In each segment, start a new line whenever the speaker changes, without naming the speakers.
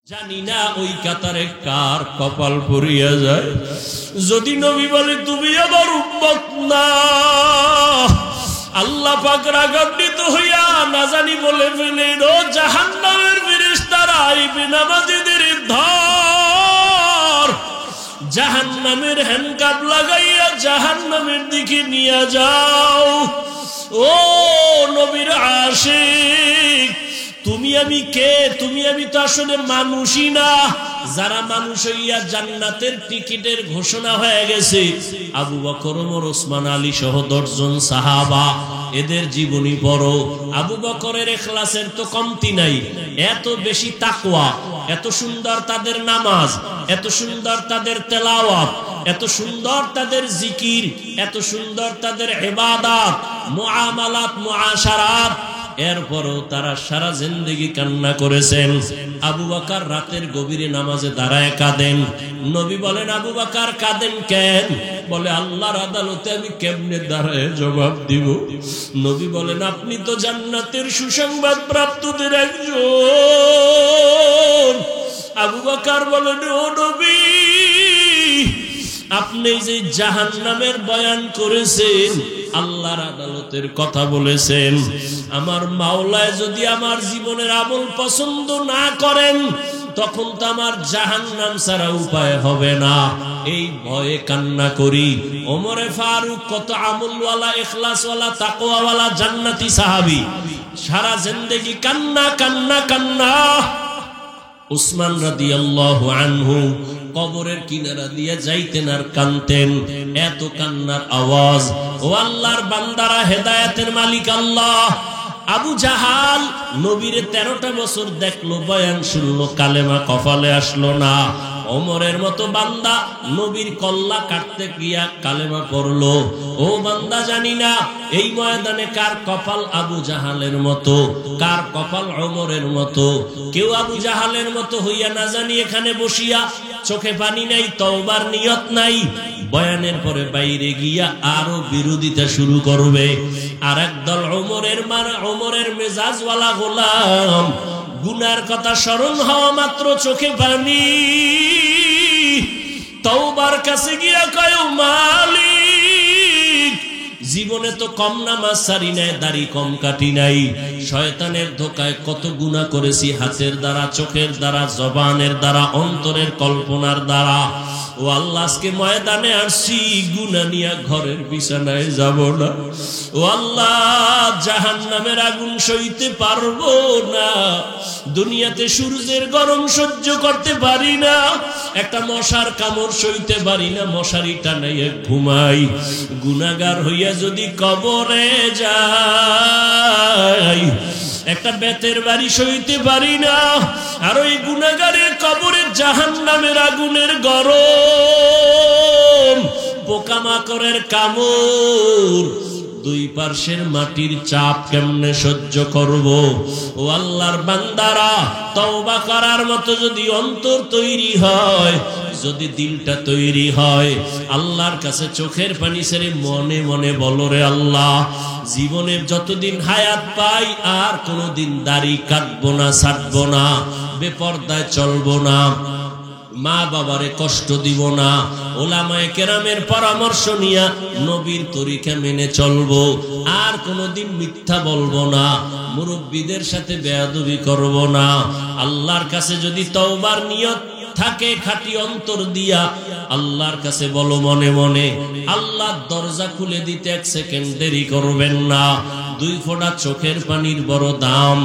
জানি না ওই কাতারে কার কপাল পড়িয়া যায়। যদি নবী বলে তুমি আমার উম্মত না, আল্লাহ পাক রাগান্বিত হইয়া না জানি বলে ফেলেন, ও জাহান্নামের ফেরেশতারা এই বেনামাজীদের ধর, জাহান্নামের হ্যান্ডকাপ লাগাইয়া জাহান্নামের দিকে নিয়ে যাও। ও নবীর আশিক, তুমি আমি কে? তুমি আমি তো আসলে মানুষই না। যারা মানুষ হইয়া জান্নাতের টিকিটের ঘোষণা হয়ে গেছে, আবু বকর, ওমর, ওসমান, আলী সহ 10 জন সাহাবা, এদের জীবনী পড়ো। আবু বকরের ইখলাসের তো কমতি নাই, এত বেশি তাকওয়া, এত সুন্দর তাদের নামাজ, এত সুন্দর তাদের তেলাওয়াত, এত সুন্দর তাদের জিকির, এত সুন্দর তাদের ইবাদত, মুআমালাত, মুআশারাত। এরপরও তারা সারা জিন্দেগি কান্না করেছেন। আবু বকর রাতের গভীরে নামাজে দাঁড়ায় কাঁদেন। নবী বলেন, আবু বকর কাঁদেন কেন? বলে, আল্লাহর আদালতে আমি কেমনে দাঁড়ায় জবাব দিব? নবী বলেন, আপনি তো জান্নাতের সুসংবাদ প্রাপ্তদের একজন। আবু বকর বলেন, ও নবী, আপনি যে জাহান্নামের বয়ান করেছেন, আল্লাহর আদালতের কথা বলেছেন, আমার মাওলায় যদি আমার জীবনের আমল পছন্দ না করেন, তখন তো আমার জাহান্নাম ছাড়া উপায় হবে না। এই ভয়ে কান্না করি। ওমরে ফারুক কত আমলওয়ালা, ইখলাসওয়ালা, তাকওয়াওয়ালা জান্নাতি সাহাবী, সারা জিন্দেগি কান্না কান্না কান্না। উসমান রাদিয়াল্লাহু আনহু কবরের কিনারা দিয়ে যাইতেন আর কানতেন, এত কান্নার আওয়াজ। ও আল্লাহর বান্দারা, হেদায়েতের মালিক আল্লাহ। আবু জাহাল নবীরে 13টা বছর দেখলো, বয়ান শুনলো, কালেমা কপালে আসলো না। ওমরের মতো বান্দা নবীর কল্লা কাটতে গিয়া কালেমা পড়লো। ও বান্দা, জানি না এই ময়দানে কার কপাল আবু জাহালের মতো, কার কপাল ওমরের মতো। কেউ আবু জাহালের মতো হইয়া না জানি এখানে বসিয়া চোখে পানি নাই, তওবার নিয়ত নাই, বয়ানের পরে বাইরে গিয়া আরো বিরোধিতা শুরু করবে। আর একদল ওমরের মেজাজওয়ালা গোলাম, গুনার কথা স্মরণ হওয়া মাত্র চোখে পানি, তওবার কাছে গিয়া কয়, মালিক, জীবনে তো কম নামাজ সারি নাই, দাড়ি কম কাটি নাই, শয়তানের ধোকায় কত গুনাহ করেছি, হাতের দ্বারা, চোখের দ্বারা, জবানের দ্বারা, অন্তরের কল্পনার দ্বারা। ও আল্লাহ, আজকে ময়দানে আসছি, গুনাহ নিয়ে ঘরের বিছানায় যাব না। ও আল্লাহ, জাহান্নামের আগুন সইতে পারবো না। দুনিয়াতে সূর্যের গরম সহ্য করতে পারি না, একটা মশার কামড় সইতে পারি না, মশারি টানাইয়া ঘুমাই। গুনাহগার হইয়া যদি কবরে যাই, একটা বেতের বাড়ি সইতে পারি না। আর ওই গুনাহগারের কবরে জাহান্নামের আগুনের গরম, পোকামাকড়ের কামড়, দুই পার্শ্বের মাটির চাপ কেমনে সহ্য করব? ও আল্লাহর বান্দারা, তওবা করার মতো যদি অন্তর তৈরি হয়, যদি দিলটা তৈরি হয়, আল্লাহর কাছে চোখের পানি ছেড়ে মনে মনে বলো, রে আল্লাহ, জীবনে যতদিন হায়াত পাই আর কোনোদিন দাড়ি কাটবো না, ছাড়বো না, বেপরদায় চলবো না, মা বাবারে কষ্ট দিব না, ওলামায়ে কেরামের পরামর্শ নিয়া নবীর তরিকা মেনে চলবো, আর কোনোদিন মিথ্যা বলবো না, মুরব্বীদের সাথে বেয়াদবি করব না। আল্লাহর কাছে যদি তওবার নিয়ত থাকে খাঁটি অন্তর দিয়া, আল্লাহর কাছে বলো মনে মনে, আল্লাহ দরজা খুলে দিতে 1 সেকেন্ড দেরি করবেন না। 2 ফোঁটা চোখের পানির বড় দাম।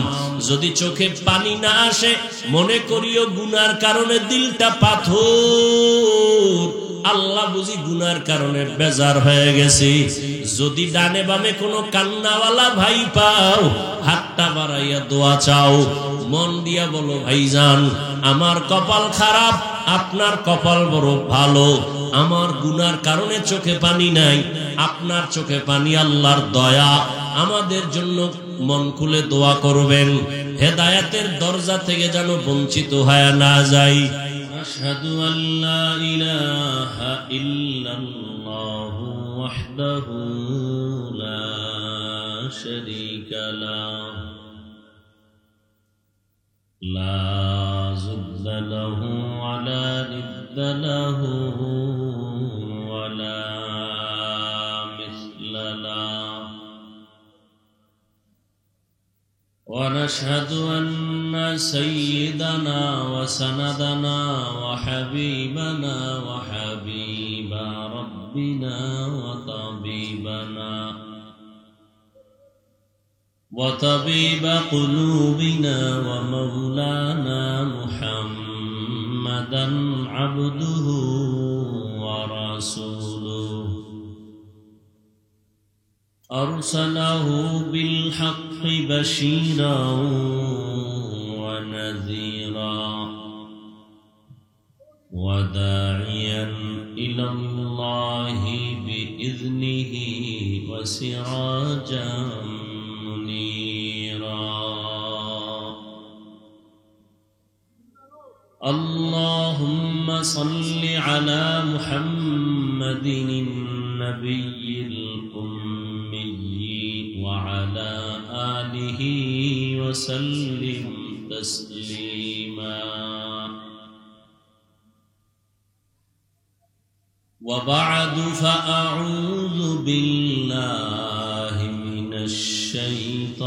যদি চোখে পানি না আসে, মনে করিও গুনার কারণে দিলটা পাথর, আল্লাহ বুঝি গুনার কারণে বেজার হয়ে গেছে। যদি ডানে বামে কোনো কান্নাওয়ালা ভাই পাও, হাতটা বাড়াইয়া দোয়া চাও, মন দিয়া বলো, ভাইজান, আমার কপাল খারাপ, আপনার কপাল বড় ভালো, আমার গুনার কারণে চোখে পানি নাই, আপনার চোখে পানি, আল্লাহর দয়া, আমাদের জন্য মন খুলে দোয়া করবেন, হেদায়েতের দরজা থেকে যেন বঞ্চিত হয়ে না যাই। আশহাদু আল্লা ইলাহা ইল্লাল্লাহু ওয়াহদাহু লা শারীকা লাহু لا ضد له ولا ند له ولا مثل له ونشهد أن سيدنا وسندنا وحبيبنا وحبيب ربنا وطبيب قلوبنا ومولانا محمدا عبده ورسوله أرسله بالحق بشيرا ونذيرا وداعيا إلى الله بإذنه وسراجا منيرا اللهم صل على محمد النبي الأمي وعلى آله وسلم تسليما وبعد فأعوذ بالله من الشيطان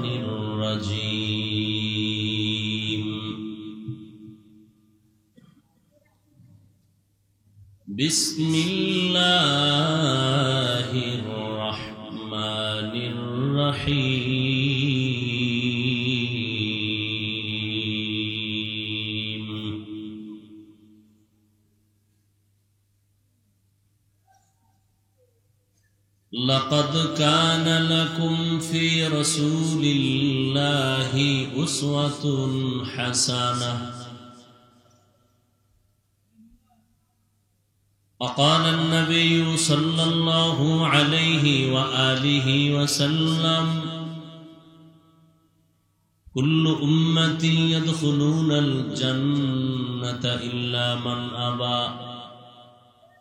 الرجيم بسم الله الرحمن الرحيم لقد كان لكم في رسول الله أسوة حسنة وقال النبي صلى الله عليه وآله وسلم كل أمتي يدخلون الجنة إلا من أبى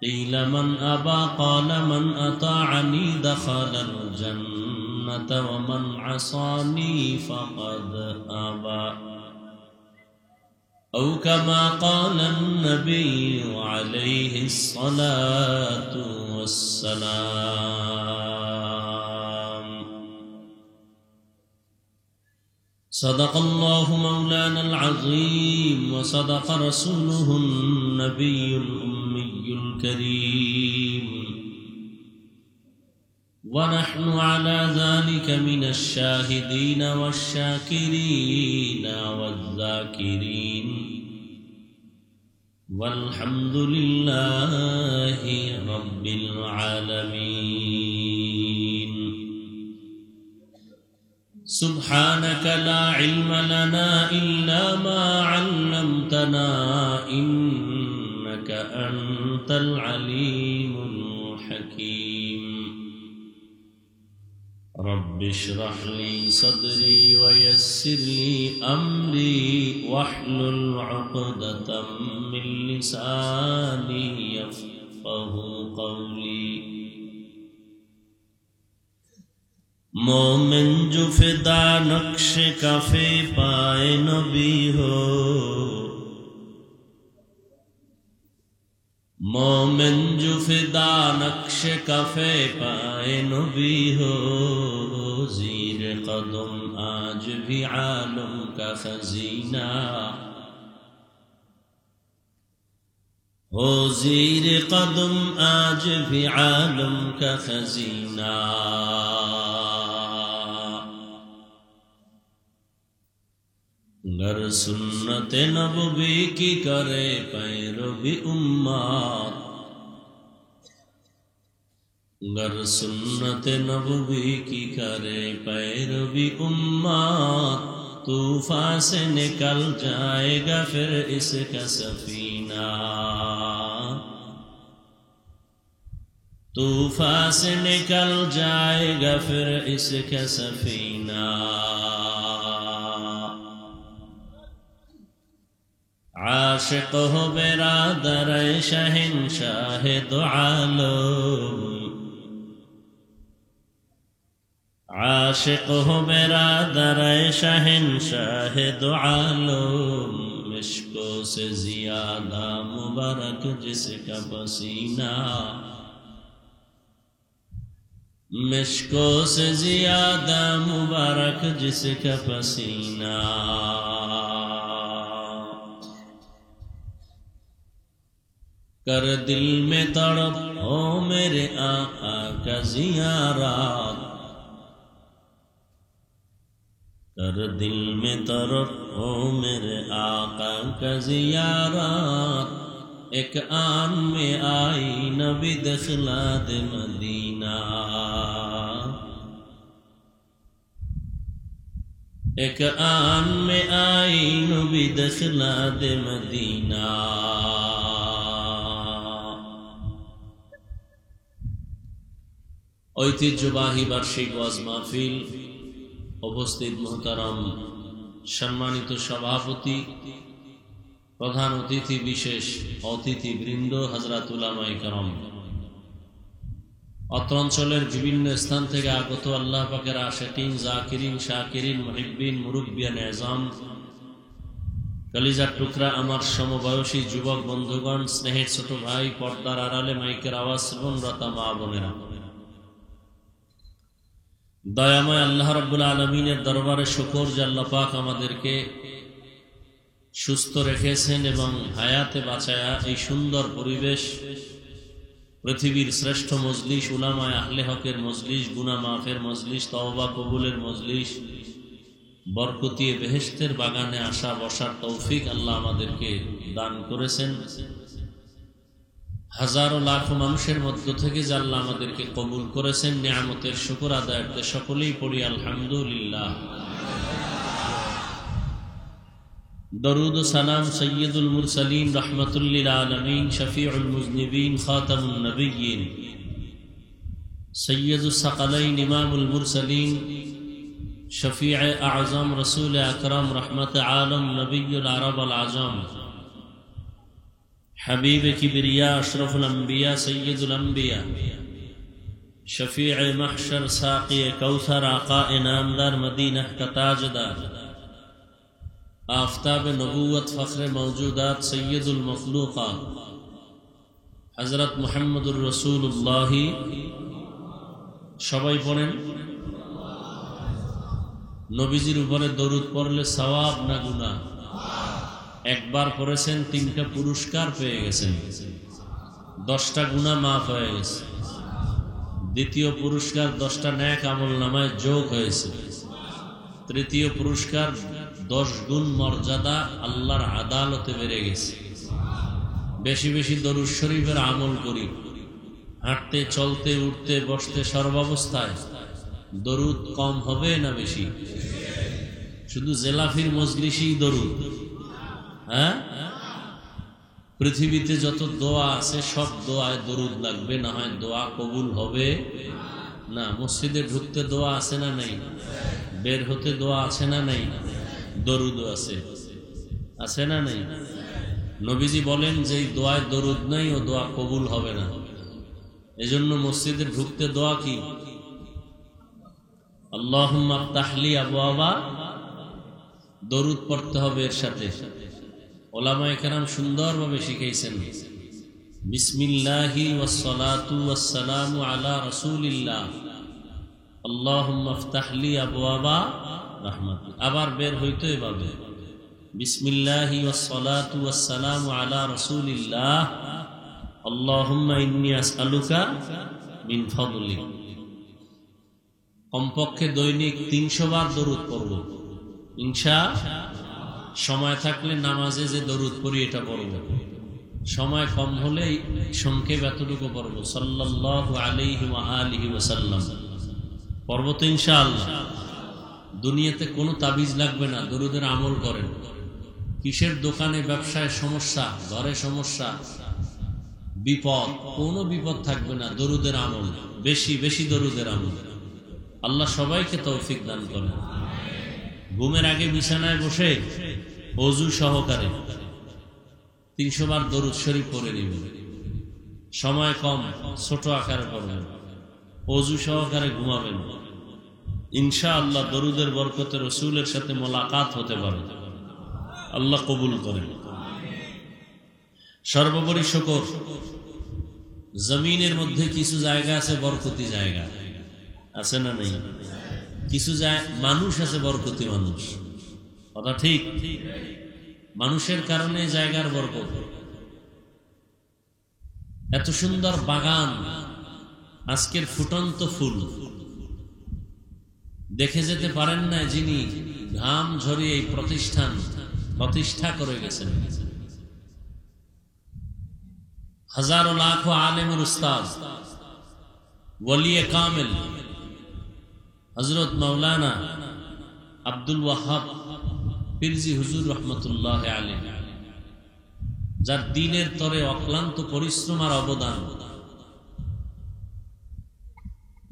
قيل من أبى قال من أطاعني دخل الجنة ومن عصاني فقد أبى أو كما قال النبي عليه الصلاة والسلام صدق الله مولانا العظيم وصدق رسوله النبي الأمي الكريم ونحن على ذلك من الشاهدين والشاكرين والذاكرين والحمد لله رب العالمين سبحانك لا علم لنا إلا ما علمتنا إنك أنت العليم الحكيم رب اشرح لي صدري ويسر لي أمري واحلل عقدة من لساني يفقه قولي مومن جو فدا نقش کفے پائے نبی ہو مومن جو فدا نقش کفے پائے نبی ہو زیر قدم آج بھی عالم کا خزینہ ہو زیر قدم آج بھی عالم کا خزینہ گر سنت نبوی کی کرے پیروی امت گر سنت نبوی کی کرے پیروی امت طوفان سے نکل جائے گا پھر اس کا سفینہ طوفان سے نکل جائے گا پھر اس کا سفینہ عاشق ہو برادر شہنشاہ دو عالم आशिक हो बिरादर शहंशाह दो आलम, मिश्कों से ज़ियादा मुबारक जिसका पसीना, मिश्कों से ज़ियादा मुबारक जिसका पसीना। कर दिल में तड़प हो मेरे आका का ज़ियारत, कर दिल में तड़प हो मेरे आका का ज़ियारत। एक आन में आई नबी दखला दे मदीना, एक आन में आई नबी दखला दे मदीना। ঐতিহ্যবাহী বার্ষিক ওয়াজ মাহফিল, উপস্থিত মোহতারাম সম্মানিত সভাপতি, প্রধান অতিথি, বিশেষ অতিথিবৃন্দ, হযরত উলামায়ে কেরাম, অত্র অঞ্চলের বিভিন্ন স্থান থেকে আগত আল্লাহ পাকের আশিকিন, জাকিরিন, শাকিরিন, মুহিব্বিন, মুরব্বিয়ান এজাম, কলিজার টুকরা আমার সমবয়সী যুবক বন্ধুগণ, স্নেহের ছোট ভাই, পর্দার আড়ালে মাইকের আওয়াজ শ্রবণরতা মা বোনেরা, দয়াময় আল্লাহ রাব্বুল আলামিনের দরবারে শুকর যে আল্লাহ পাক আমাদেরকে সুস্থ রেখেছেন এবং হায়াতে বাঁচায়া এই সুন্দর পরিবেশ, পৃথিবীর শ্রেষ্ঠ মজলিস, উলামায়ে আহলে হকের মজলিস, গুনাহ মাফের মজলিস, তওবা কবুলের মজলিস, বরকতিয়ে বেহেশতের বাগানে আসা বসার তৌফিক আল্লাহ আমাদেরকে দান করেছেন। হাজারো লাখ মানুষের মধ্য থেকে যে আল্লাহ আমাদেরকে কবুল করেছেন, নিয়ামতের শুকর আদায়ার্থে সকলেই পড়ি আলহামদুলিল্লাহ। দরুদ ও সালাম সৈয়দুল মুরসালিন, রাহমাতুল লিল আলামিন, শফিউল মুজনিবিন, খাতামুন নবিয়্যিন, সৈয়দুস সাকালাইন, ইমামুল মুরসালিন, শফিয়ে আযম, রাসূল আকরাম, রহমত আলম, নবিয়ুল আরব আল আজম, हबीब किबरिया, अशरफुल अंबिया, सैयदुल अंबिया, शफीअ महशर, साक़ी कौसर, आका इनामदार, मदीना का ताजदार, आफताब नबूवत, फ़ख्र मौजूदात, सैयदुल मखलूक़ात, हज़रत मुहम्मदुर रसूलुल्लाह। सबाई पढ़ेन नबीजिर उपरे दरूद पढ़ले सवाब ना गुनाह। একবার পড়েছেন, 3টা পুরস্কার পেয়ে গেছেন, 10টা গুনাহ মাফ হয়ে গেছে। দ্বিতীয় পুরস্কার 10টা নেক আমল নামায় যোগ হয়েছে। তৃতীয় পুরস্কার 10 গুণ মর্যাদা আল্লাহর আদালতে বেড়ে গেছে। বেশি বেশি দরুদ শরীফের আমল করি, হাঁটতে, চলতে, উঠতে, বসতে, সর্বাবস্থায় দরুদ কম হবে না বেশি? শুধু জেলাফির মজলিসই দরুদ? হ্যাঁ, পৃথিবীতে যত দোয়া আছে সব দোয়ায় দরুদ লাগবে, না হয় দোয়া কবুল হবে না। মসজিদে ঢুকতে দোয়া আছে না নাই? বের হতে দোয়া আছে না নাই? দরুদও আছে, আছে না নাই? নবীজি বলেন যে দোয়ায় দরুদ নাই ও দোয়া কবুল হবে না। এজন্য মসজিদে ঢুকতে দোয়া কি? আল্লাহুম্মা আফতাহলি আবওয়াবা, দরুদ পড়তে হবে এর সাথে। ওলামায়ে কেরাম সুন্দরভাবে শিখাইছেন, বিসমিল্লাহি ওয়াসসালাতু ওয়াসসালামু আলা রাসূলিল্লাহ, আল্লাহুম্মা আফতাহলি আবওয়াবা রাহমাতি। আবার বের হইতো এভাবে, বিসমিল্লাহি ওয়াসসালাতু ওয়াসসালামু আলা রাসূলিল্লাহ, আল্লাহুম্মা ইন্নী আসআলুকা মিন ফাদলিক। কমপক্ষে দৈনিক 300 বার দরুদ পড়ব ইনশাআল্লাহ। সময় থাকলে নামাজে যে দরুদ পড়ি এটা পড়ব, সময় কম হলে সংক্ষেপ এতটুকু পড়ব, সাল্লাল্লাহু আলাইহি ওয়া আলিহি ওয়াসাল্লাম পড়ব তো ইনশাআল্লাহ। দুনিয়াতে কোনো তাবিজ লাগবে না, দরুদের আমল করেন। কিসের দোকানে, ব্যবসায় সমস্যা, ঘরে সমস্যা, বিপদ, কোনো বিপদ থাকবে না, দরুদের আমল, বেশি বেশি দরুদের আমল। আল্লাহ সবাইকে তৌফিক দান করেন। ঘুমের আগে বিছানায় বসে ওযু সহকারে 300 বার দরুদ শরীফ পড়ে নেবেন। সময় কম, ছোট আকারে পড়বেন, ওযু সহকারে ঘুমাবেন। ইনশাআল্লাহ দরুদের বরকতে রসুলের সাথে মোলাকাত হতে পারে। আল্লাহ কবুল করেন। সর্বোপরি শুকর, জমিনের মধ্যে কিছু জায়গা আছে বরকতি জায়গা, আছে না নেই? কিছু মানুষ আছে বরকতি মানুষ, কথা ঠিক? মানুষের কারণে জায়গার বরকত। এত সুন্দর বাগান, আজকের ফুটন্ত ফুল দেখে যেতে পারেন না যিনি ঘাম ঝরিয়ে এই প্রতিষ্ঠা করে গেছেন। হাজারো লাখো আলেমের উস্তাদ, ওয়ালিয়ে কামেল হযরত মাওলানা আব্দুল ওয়াহাব পীরজি হুজুর রহমতুল্লাহ আলাইহি, যার দ্বীনের তরে অক্লান্ত পরিশ্রম আর অবদান।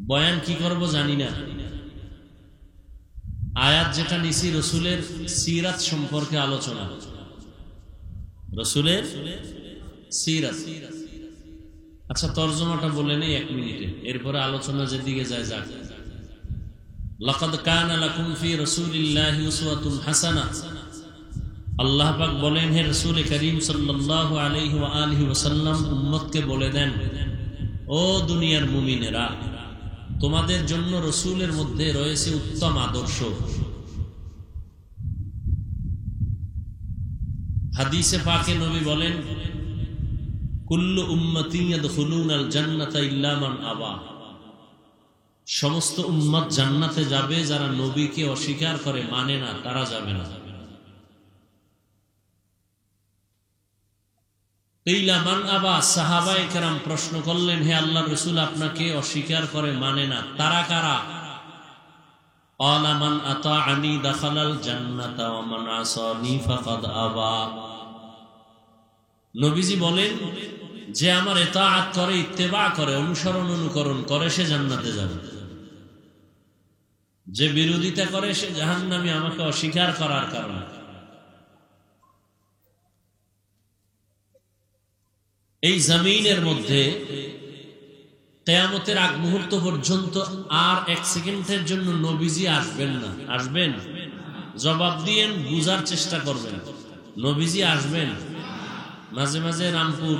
বয়ান কি করব জানি না, আয়াত যেটা নিছি রসুলের সিরাত সম্পর্কে আলোচনা, রসুলের সিরাত। আচ্ছা, তরজমাটা বলে নেই 1 মিনিটে, এরপরে আলোচনা যেদিকে যায় যাক। লাকাদ কানা লাকুম ফি রাসূলিল্লাহি উসওয়াতুন হাসানাহ। আল্লাহ পাক বলেন, হে রাসূল করিম সাল্লাল্লাহু আলাইহি ওয়া আলিহি ওয়াসাল্লাম, উম্মতকে বলে দেন, ও দুনিয়ার মুমিনেরা, তোমাদের জন্য রসুলের মধ্যে রয়েছে উত্তম আদর্শ। হাদিসে পাকে নবী বলেন, কুল্লু উম্মতি ইয়াদখুলুনাল জান্নাতা ইল্লা মান আবা। সমস্ত উম্মত জান্নাতে যাবে, যারা নবীকে অস্বীকার করে, মানে না, তারা যাবে না। ইল্লা মান আবা, সাহাবায়ে কেরাম প্রশ্ন করলেন, হে আল্লাহর রাসূল, আপনাকে অস্বীকার করে, মানে না, তারা কারা? ক্বালা মান আতাআনি দাখালাল জান্নাতা ওয়া মান আসানি ফাকাদ আবা। নবীজি বলেন, যে আমার ইতাআত করে, ইত্তেবা করে, অনুকরণ করে, সে জান্নাতে যাবে। যে বিরোধিতা করে সে জাহান্নামী, আমাকে অস্বীকার করার কারণে। এই জমিনের মধ্যে কিয়ামতের আগ মুহূর্ত পর্যন্ত আর 1 সেকেন্ডের জন্য নবীজি আসবেন না। আসবেন? জবাব দিয়েন, বুঝার চেষ্টা করবেন। নবীজি আসবেন? মাঝে মাঝে রামপুর,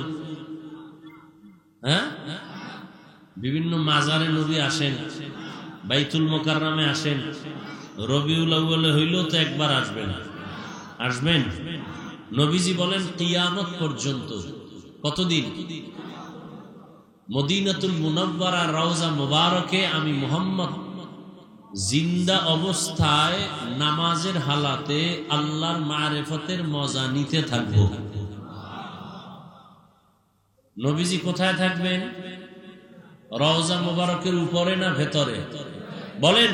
বিভিন্ন মাজারে নবী আসেন, বাইতুল মুকাররমে আসেন, রবিউল আউয়ালে হইলেও তো একবার আসবেন। আসবেন? নবীজি বলেন কিয়ামত পর্যন্ত। কতদিন? মদিনাতুল মুনাওয়ারা রওজা মুবারকে আমি মুহাম্মদ জিন্দা অবস্থায় নামাজের হালাতে আল্লাহর মারিফতের মজা নিতে থাকব। নবীজি কোথায় থাকবেন? রওজা মুবারকের উপরে না ভেতরে? বলেন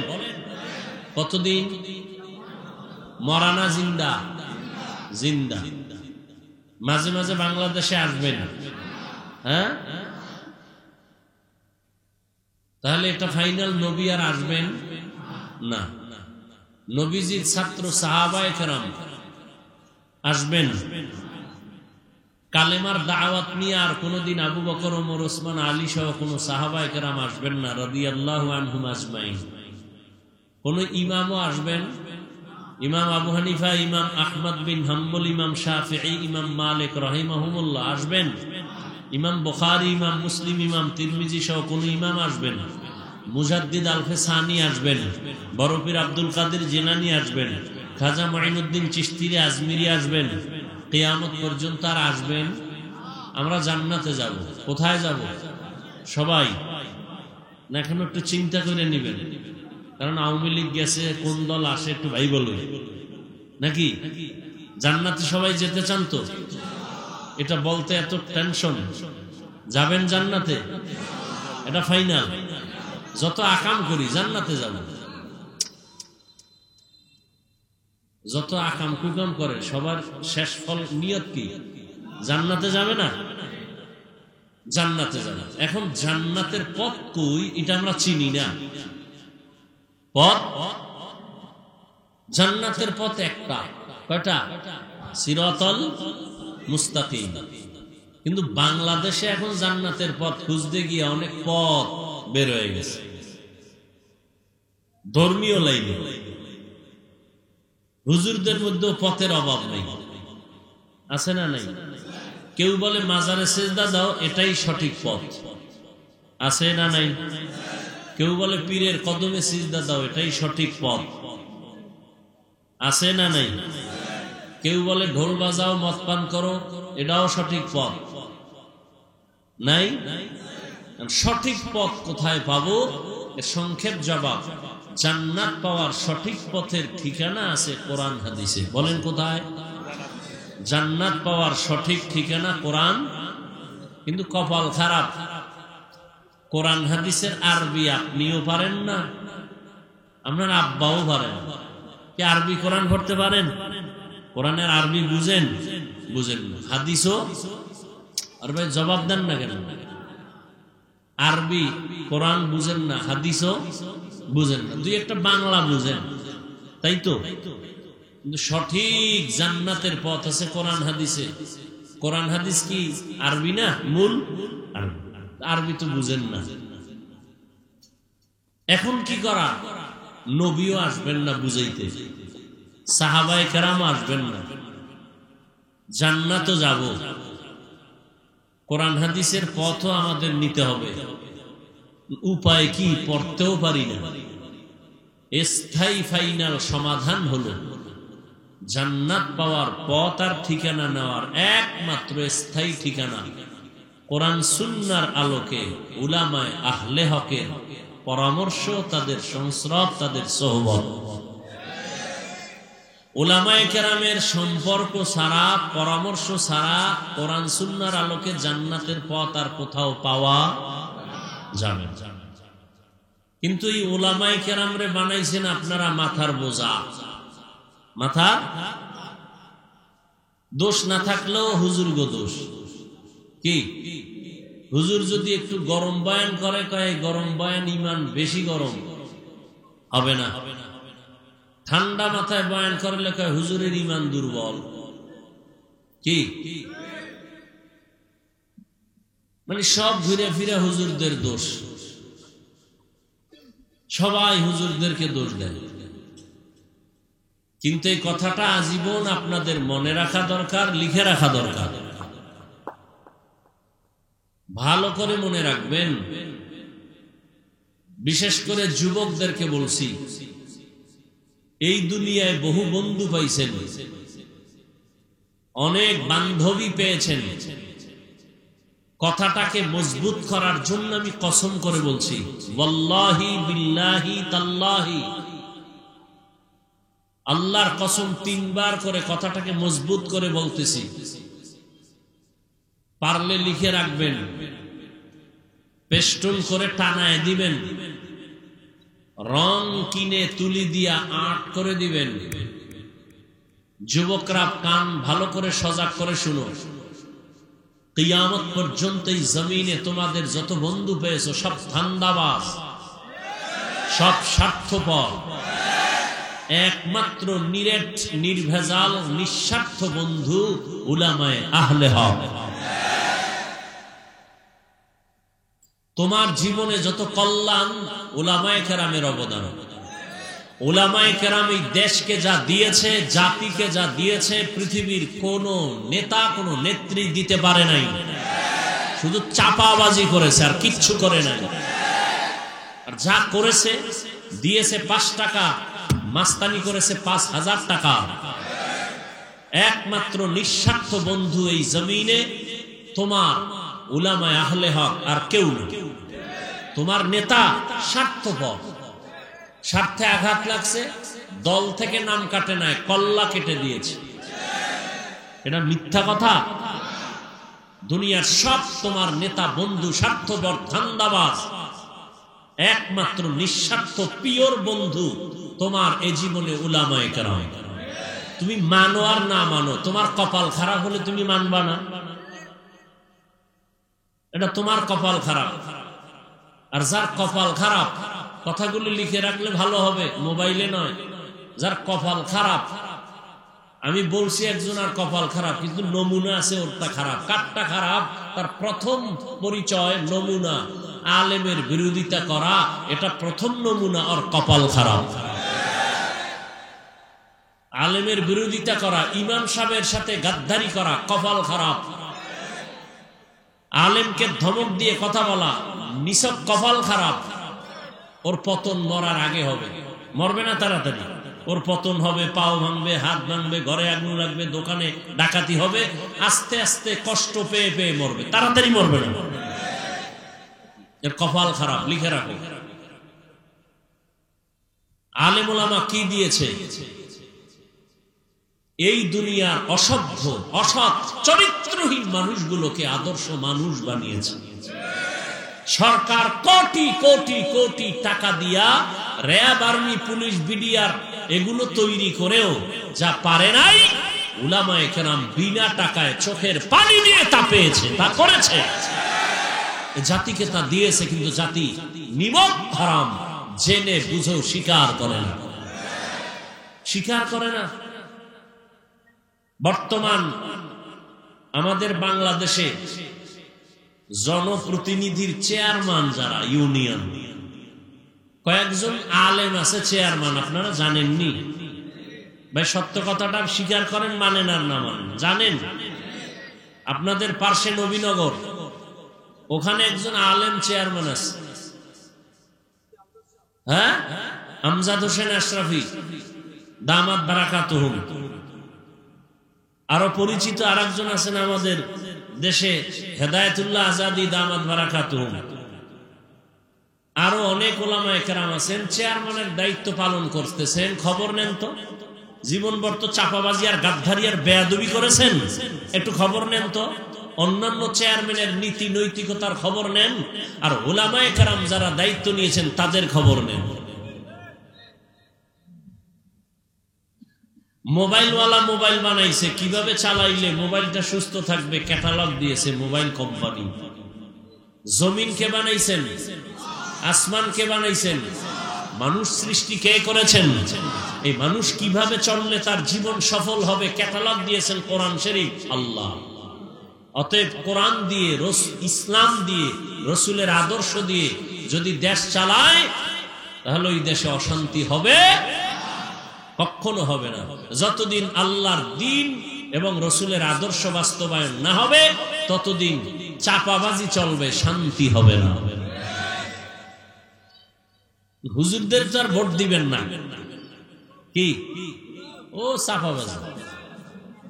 কতদিন? মরানা জিন্দা? জিন্দা। মাঝে মাঝে বাংলাদেশে আসবেন, তাহলে এটা ফাইনাল, নবী আর আসবেন না। নবীজির ছাত্র সাহাবায়ে কেরাম আসবেন। কালেমার দাওয়াত নিয়ে আর কোনদিন আবু বকর, ওমর, ওসমান, আলী সহ কোন সাহাবায়ে কেরাম আসবেন না রাদিয়াল্লাহু আনহুম আজমাইন। কোন ইমামও আসবেন? ইমাম আবু হানিফা, ইমাম আহমদ বিন হাম্বল, ইমাম শাফিঈ, ইমাম মালিক রাহিমাহুমুল্লাহ আসবেন? ইমাম বুখারী, ইমাম মুসলিম, ইমাম তিরমিজি সহ কোন ইমাম আসবেন? মুজাদ্দিদ আলফে সানি আসবেন, বড় পীর আব্দুল কাদের জিলানী আসবেন, খাজা মুঈনুদ্দিন চিশতি আজমিরি আসবেন। কিয়ামত পর্যন্ত আর আসবেন? আমরা জান্নাতে যাব। কোথায় যাব? সবাই না, এখন একটু চিন্তা করে নেবেন, কারণ আওয়ামী লীগ গেছে, কোন দল আসে একটু ভাই বলবে নাকি? জান্নাতে সবাই যেতে চান তো? এটা বলতে এত টেনশন? যাবেন জান্নাতে? এটা ফাইনাল। যত আকাম করি জান্নাতে যাব। যত আকাম কুকাম করে সবার শেষ ফল নিয়ত কি? জান্নাতে যাবে না? জান্নাতে যাবে। এখন জান্নাতের পথ কই এটা আমরা চিনি না। পথ, জান্নাতের পথ একটা। কয়টা? সিরাতাল মুস্তাকিম। কিন্তু বাংলাদেশে এখন জান্নাতের পথ খুঁজতে গিয়ে অনেক পথ বের হয়ে গেছে। ধর্মীয় লাইনে হুজুরদের মধ্যে পথের অভাব নেই, আছে না নাই? কেউ বলে মাজারে সেজদা দাও, এটাই সঠিক পথ, আছে না নাই? কেউ বলে পীরের কদমে সিজদা দাও, এটাই সঠিক পথ, আছে না নাই? কেউ বলে ঢোল বাজাও, মদ পান করো, এটাও সঠিক পথ, নাই? সঠিক পথ কোথায় পাবো? এর সংক্ষেপ জবাব, জান্নাত পাওয়ার সঠিক পথের ঠিকানা আছে কোরআন হাদিসে। বলেন কোথায়? জান্নাত পাওয়ার সঠিক ঠিকানা কোরআন। কিন্তু কপাল খারাপ, কোরআন হাদিসের আরবি আপনিও পারেন না, আপনার আব্বাও পারেন। কি আরবি কোরআন পড়তে পারেন? কোরআনের আরবি বুঝেন? বুঝেন না। হাদিসও? আর ভাই জবাব দেন না কেন? আরবি কোরআন বুঝেন না, হাদিসও বুঝেন না, দুই একটা বাংলা বুঝেন, তাই তো? কিন্তু সঠিক জান্নাতের পথ আছে কোরআন হাদিসে। কোরআন হাদিস কি আরবি না? মূল আরবি তো বুঝেন না। এখন কি করা? নবীও আসবেন না বুঝাইতে, সাহাবায়ে কেরাম আসবেন না, জান্নাতও যাব, কোরআন হাদিসের পথও আমাদের নিতে হবে। উপায় কি? পড়তেও পারি না। স্থায়ী ফাইনাল সমাধান হলো জান্নাত পাওয়ার পথ আর ঠিকানা নেওয়ার একমাত্র স্থায়ী ঠিকানা কোরআন সুন্নাহর আলোকে উলামায়ে আহলে হকের পরামর্শ, তাদের সংস্রব, তাদের সোহবত। উলামায়ে কেরামের সম্পর্ক ছাড়া, পরামর্শ ছাড়া কোরআন সুন্নাহর আলোকে জান্নাতের পথ আর কোথাও পাওয়া যাবে না। কিন্তু এই উলামায়ে কেরামরে বানাইছেন আপনারা মাথার বোঝা। মাথা দোষ না থাকলেও হুজুর গো দোষ। কি হুজুর যদি একটু গরম বয়ান করে, কয় গরম বয়ান ইমান বেশি গরম হবে না। ঠান্ডা মাথায় বয়ান করলে কয় হুজুরের ইমান দুর্বল। কি মানে সব ঘুরে ফিরে হুজুরদের দোষ, সবাই হুজুরদেরকে দোষ দেয়। কিন্তু এই কথাটা আজীবন আপনাদের মনে রাখা দরকার, লিখে রাখা দরকার, ভালো করে মনে রাখবেন। বিশেষ করে যুবকদেরকে বলছি, এই দুনিয়ায় বহু বন্ধু পাইছেন, অনেক বান্ধবী পেয়েছেন। কথাটাকে মজবুত করার জন্য আমি কসম করে বলছি, ওয়াল্লাহি বিল্লাহি তাল্লাহি, আল্লাহর কসম 3 বার করে কথাটাকে মজবুত করে বলতেছি। পারলে লিখে রাখবেন, পেস্টুন করে টানায় দিবেন, রং কিনে তুলি দিয়া আর্ট করে দিবেন। যুবকরা কান ভালো করে সজাগ করে শুনো, কিয়ামত পর্যন্ত এই জমিনে তোমাদের যত বন্ধু পেয়েছো সব ধান্দাবাজ, সব স্বার্থপর। একমাত্র নিরেট, নির্ভেজাল, নিঃস্বার্থ বন্ধু উলামায়ে আহলে হক। তোমার জীবনে যত কল্যাণ, উলামায়ে কেরামের অবদান। উলামায়ে কেরাম এই দেশকে যা দিয়েছে, জাতিকে যা দিয়েছে, পৃথিবীর কোন নেতা, কোন নেত্রী দিতে পারে নাই। শুধু চাপাবাজি করেছে, আর কিচ্ছু করে নাই। আর যা করেছে, দিয়েছে 5 টাকা, মাস্তানি করেছে 5000 টাকা। একমাত্র নিঃস্বার্থ বন্ধু এই জমিনে তোমার উলামায়ে আহলে হক, আর কেউ না। তোমার নেতা স্বার্থপর, স্বার্থে আঘাত লাগছে, দল থেকে নাম কাটে নাই, কল্লা কেটে দিয়েছে। এটা মিথ্যা কথা। দুনিয়ার সব তোমার নেতা বন্ধু স্বার্থপর, ধান্দাবাজ। একমাত্র নিঃস্বার্থ পিওর বন্ধু তোমার এই জীবনে উলামায়ে কেরাম। তুমি মানো আর না মানো, তোমার কপাল খারাপ হলে তুমি মানবা না, এটা তোমার কপাল খারাপ। আর যার কপাল খারাপ, কথাগুলি লিখে রাখলে ভালো হবে, মোবাইলে নয়। যার কপাল খারাপ, আমি বলছি একজন আর কপাল খারাপ, কিন্তু নমুনা আছে ওরটা খারাপ। কারটা খারাপ, তার প্রথম পরিচয় নমুনা। আলেমের বিরোধিতা করা এটা প্রথম নমুনা ওর কপাল খারাপ। আলেমের বিরোধিতা করা, ইমাম সাহেবের সাথে গাদ্দারি করা, কপাল খারাপ। আলেমকে ধমক দিয়ে কথা বলা, নিছক কপাল খারাপ। ওর পতন মরার আগে হবে, মরবে না তাড়াতাড়ি। ওর পতন হবে, পাও ভাঙবে, হাত ভাঙবে, ঘরে আগুন লাগবে, দোকানে ডাকাতি হবে, আস্তে আস্তে কষ্ট পেয়ে পেয়ে মরবে, তাড়াতাড়ি মরবে না। এর কপাল খারাপ, লিখে রাখো। আলেম ওলামা কি দিয়েছে? এই দুনিয়ার অসভ্য, অসৎ, চরিত্রহীন মানুষগুলোকে আদর্শ মানুষ বানিয়েছে। সরকার কোটি কোটি কোটি টাকা দিয়া র্যাব, আর্মি, পুলিশ, বিডিআর এগুলো তৈরি করেও যা পারে নাই, উলামায়ে কেরাম বিনা টাকায় চোখের পানি দিয়ে তা পেয়েছে, তা করেছে। জাতিকে তা দিয়েছে, কিন্তু জাতি নিমক হারাম জেনে বুঝেও স্বীকার করে না, স্বীকার করে না। বর্তমান আমাদের বাংলাদেশে জনপ্রতিনিধির চেয়ারম্যান যারা, ইউনিয়ন, কয়েকজন আলেম আছে চেয়ারম্যান, আপনারা জানেননি? ভাই সত্য কথাটা স্বীকার করেন, মানেন আর না মানেন, জানেন? আপনাদের পার্শ্বে নবীনগর, ওখানে একজন আলেম চেয়ারম্যান আছে। হ্যাঁ, আমজাদ হোসেন আশরাফি দামাত বারাকাতুহুম। আরো পরিচিত আরেকজন আছেন আমাদের দেশে, হেদায়েতুল্লাহ আজাদি দামাত বারাকাতুহুম। আরো অনেক উলামায়ে কেরাম আছেন, চেয়ারম্যানের দায়িত্ব পালন করতেছেন। খবর নেন তো, জীবনভর তো চাপাবাজি আর গাদ্দারি আর বেয়াদবি করেছেন, একটু খবর নেন তো। অন্যান্য চেয়ারম্যানের নীতি নৈতিকতার খবর নেন, আর উলামায়ে কেরাম যারা দায়িত্ব নিয়েছেন তাদের খবর নেন। মোবাইলওয়ালা মোবাইল বানাইছে, কিভাবে চালাইলে মোবাইলটা সুস্থ থাকবে ক্যাটালগ দিয়েছে মোবাইল কোম্পানি। জমিন কে বানাইছেন? আসমান কে বানাইছেন? মানুষ সৃষ্টি কে করেছেন? এই মানুষ কিভাবে চললে তার জীবন সফল হবে ক্যাটালগ দিয়েছেন কোরআন শরীফ, আল্লাহ। অতএব কোরআন দিয়ে, ইসলাম দিয়ে, রসুলের আদর্শ দিয়ে যদি দেশ চালায়, তাহলে ওই দেশে অশান্তি হবে? কখনো হবে না। যতদিন আল্লাহর দ্বীন এবং রসুলের আদর্শ বাস্তবায়ন না হবে, ততদিন চাপাবাজি চলবে, শান্তি হবে না। হুজুরদের তো আর ভোট দিবেন না, কি ও চাপাবাজি।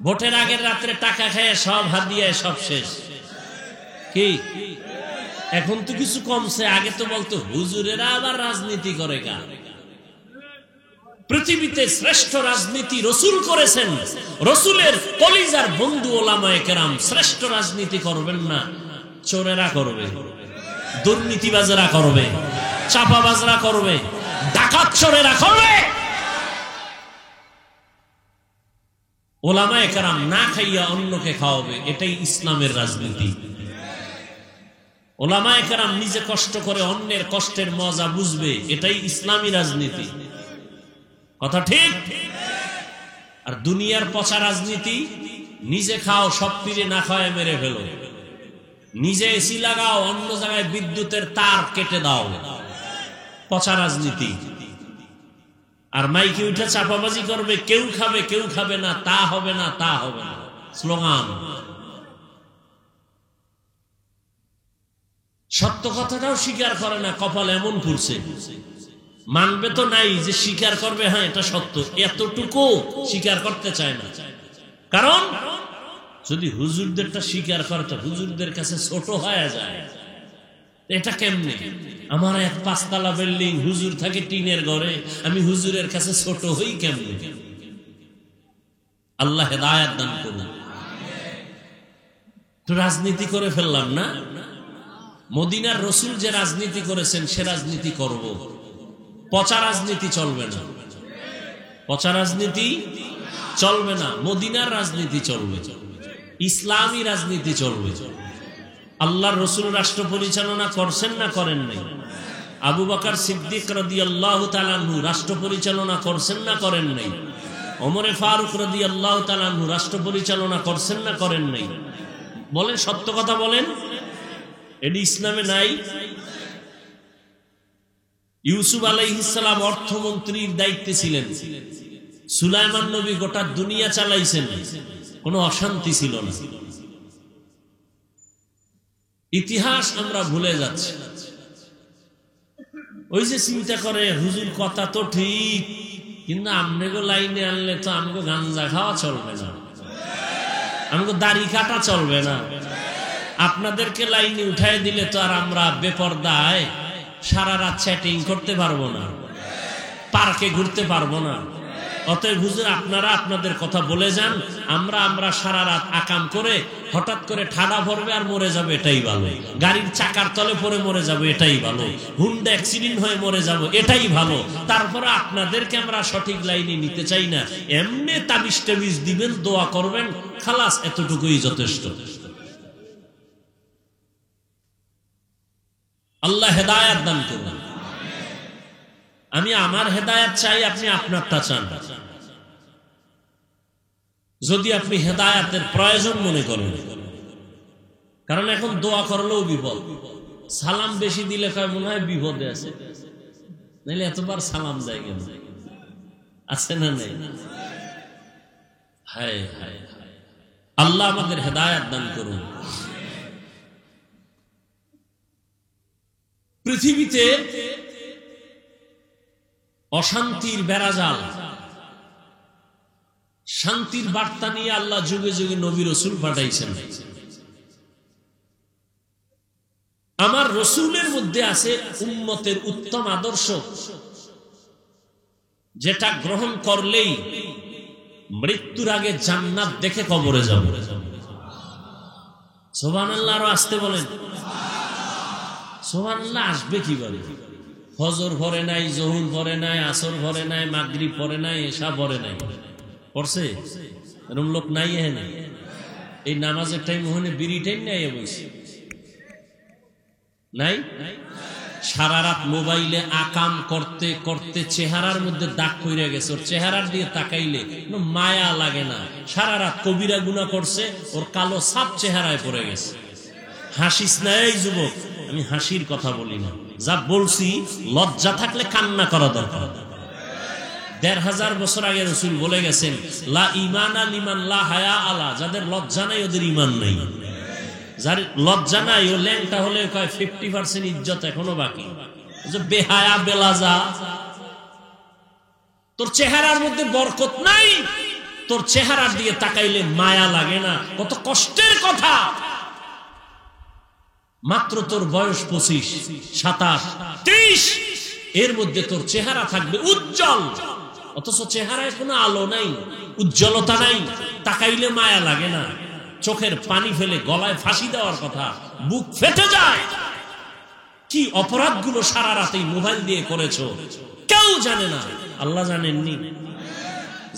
ভোটের আগের রাত্রে টাকা খায় সব হাদিয়া, সব শেষ। কি এখন তো কিছু কমছে, আগে তো বলতো হুজুরেরা আবার রাজনীতি করে। কা পৃথিবীতে শ্রেষ্ঠ রাজনীতি রসুল করেছেন, রসুলের কলিজার বন্ধু ওলামায়ে কেরাম। শ্রেষ্ঠ রাজনীতি করবেন না, চোরেরা করবে, দুর্নীতিবাজেরা করবে, চাপাবাজরা করবে, ডাকাত চোরেরা করবে। ওলামায়ে কেরাম না খাইয়া অন্যকে খাওয়াবে, এটাই ইসলামের রাজনীতি। ওলামায়ে কেরাম নিজে কষ্ট করে অন্যের কষ্টের মজা বুঝবে, এটাই ইসলামী রাজনীতি। কথা ঠিক? আর দুনিয়ার পচা রাজনীতি, নিজে খাও সব পীরে না খাওয়ায় মেরে ফেলো, নিজে এসি লাগাও, অন্য জায়গায় বিদ্যুতের তার কেটে দাও, পচা রাজনীতি। আর মাইকে উঠে চাপাবাজি করবে, কেউ খাবে কেউ খাবে না, তা হবে না, তা হবে না, স্লোগান। সত্য কথাটাও স্বীকার করে না, কপাল এমন করছে। মানবে তো নাই যে স্বীকার করবে, হ্যাঁ এটা সত্য, এতটুকু স্বীকার করতে চায় না। কারণ যদি হুজুরদেরটা স্বীকার করে তো হুজুরদের কাছে ছোট হয়ে যায়। এটা কেমনে? আমার এক 5 তলা বিল্ডিং, হুজুর থাকে টিনের ঘরে, আমি হুজুরের কাছে ছোট হই কেমনে? আল্লাহ হেদায়েত দান করুন। তো রাজনীতি করে ফেললাম না। মদিনার রসুল যে রাজনীতি করেছেন সে রাজনীতি করব। পচা রাজনীতি চলবে না, পচা রাজনীতি চলবে না। মদিনার রাজনীতি চলবে, ইসলামী রাজনীতি চলবে। আল্লাহর রসুল রাষ্ট্র পরিচালনা করছেন না করেন নাই? আবু বকর সিদ্দিক রাদিয়াল্লাহু তাআলা আনহু রাষ্ট্র পরিচালনা করছেন না করেন নাই? ওমরে ফারুক রাদিয়াল্লাহু তাআলা আনহু রাষ্ট্র পরিচালনা করছেন না করেন নাই? বলেন, সত্য কথা বলেন, এটি ইসলামে নাই? ইউসুফ আলাইহিস সালাম অর্থমন্ত্রীর দায়িত্বে ছিলেন, সুলাইমান নবী গোটা দুনিয়া চালাইছেন, কোনো অশান্তি ছিল না। ইতিহাস আমরা ভুলে যাচ্ছি। ওই যে চিন্তা করে হুজুর কথা তো ঠিক, কিন্তু আমগো লাইনে আনলে তো আমগো গাঞ্জা খাওয়া চলবে না, আমগো দাড়ি কাটা চলবে না, আপনাদেরকে লাইনে উঠাই দিলে তো আর আমরা বেপরদায় সারা রাত চ্যাটিং করতে পারবো না, পার্কে ঘুরতে পারবো না। অতএব হুজুর আপনারা আপনাদের কথা বলে যান, আমরা সারা রাত আকাম করে হঠাৎ করে ঠাডা ভরবে আর মরে যাবে, এটাই ভালো। গাড়ির চাকার তলে পড়ে মরে যাবে, এটাই ভালো। হুন্ডা অ্যাক্সিডেন্ট হয়ে মরে যাবো, এটাই ভালো। তারপরে আপনাদেরকে আমরা সঠিক লাইনে নিতে চাই না, এমনি তাবিজ টাবিজ দিবেন, দোয়া করবেন, খালাস, এতটুকুই যথেষ্ট। আল্লাহ হেদায়েত দান করুন। আমি আমার হেদায়েত চাই, আপনি আপনারটা চান। যদি আপনি হেদায়েতের প্রয়োজন মনে করেন, কারণ এখন দোয়া করলেও বিপদ, সালাম বেশি দিলে কয় মনে হয় বিপদে আছে, নাইলে এতবার সালাম যায় কেন, আছে না নেই? হায় হায় হায়, আল্লাহ আমাদের হেদায়েত দান করুন। পৃথিবীতে অশান্তির বেড়াজাল, শান্তির বার্তা নিয়ে আল্লাহ যুগে যুগে নবী রাসূল পাঠাইছেন। আমার রাসূলের মধ্যে আছে উম্মতের উত্তম আদর্শ, যেটা গ্রহণ করলেই মৃত্যুর আগে জান্নাত দেখে কবরে যাব। সুবহানাল্লাহ, আরো আসতে বলেন। সুবহানাল্লাহ আসবে কিভাবে? ফজর পড়ে নাই, জোহর পড়ে নাই, আসর পড়ে নাই, মাগরিব পড়ে নাই, এশা পড়ে নাই, পড়ছে? এরকম লোক নাই এখানে? এই নামাজের টাইম ওখানে বিড়ি টাইম নাই বলছে নাই? সারা রাত মোবাইলে আকাম করতে করতে চেহারার মধ্যে দাগ পড়ে গেছে, ওর চেহারার দিয়ে তাকাইলে মায়া লাগে না। সারা রাত কবিরা গুনাহ করছে, ওর কালো সাপ চেহারায় পড়ে গেছে। হাসিস না এই যুবক, আমি হাসির কথা বলি না, যা বলছি লজ্জা থাকলে কান্না করা দরকার। ১৫০০ বছর আগে রাসূল বলে গেছেন, লা ঈমানা লিমান লা হায়া আলা, যাদের লজ্জা নাই ওদের ঈমান নাই। যার লজ্জা নাই ও ল্যাংটা হলে কয় 50% ইজ্জত এখনো বাকি। যে বেহায়া বেলাজা, তোর চেহারার মধ্যে বরকত নাই, তোর চেহারার দিকে তাকাইলে মায়া লাগে না। কত কষ্টের কথা, মাত্র তোর বয়স 25, 27, 30, এর মধ্যে তোর চেহারা থাকবে উজ্জ্বল, অথচ চেহারায় কোনো আলো নাই, উজ্জ্বলতা নাই, তাকাইলে মায়া লাগে না। চোখের পানি ফেলে গলায় ফাঁসি দেওয়ার কথা, বুক ফেটে যায়। কি অপরাধগুলো সারা রাতেই মোবাইল দিয়ে করেছো কেউ জানে না, আল্লাহ জানেননি।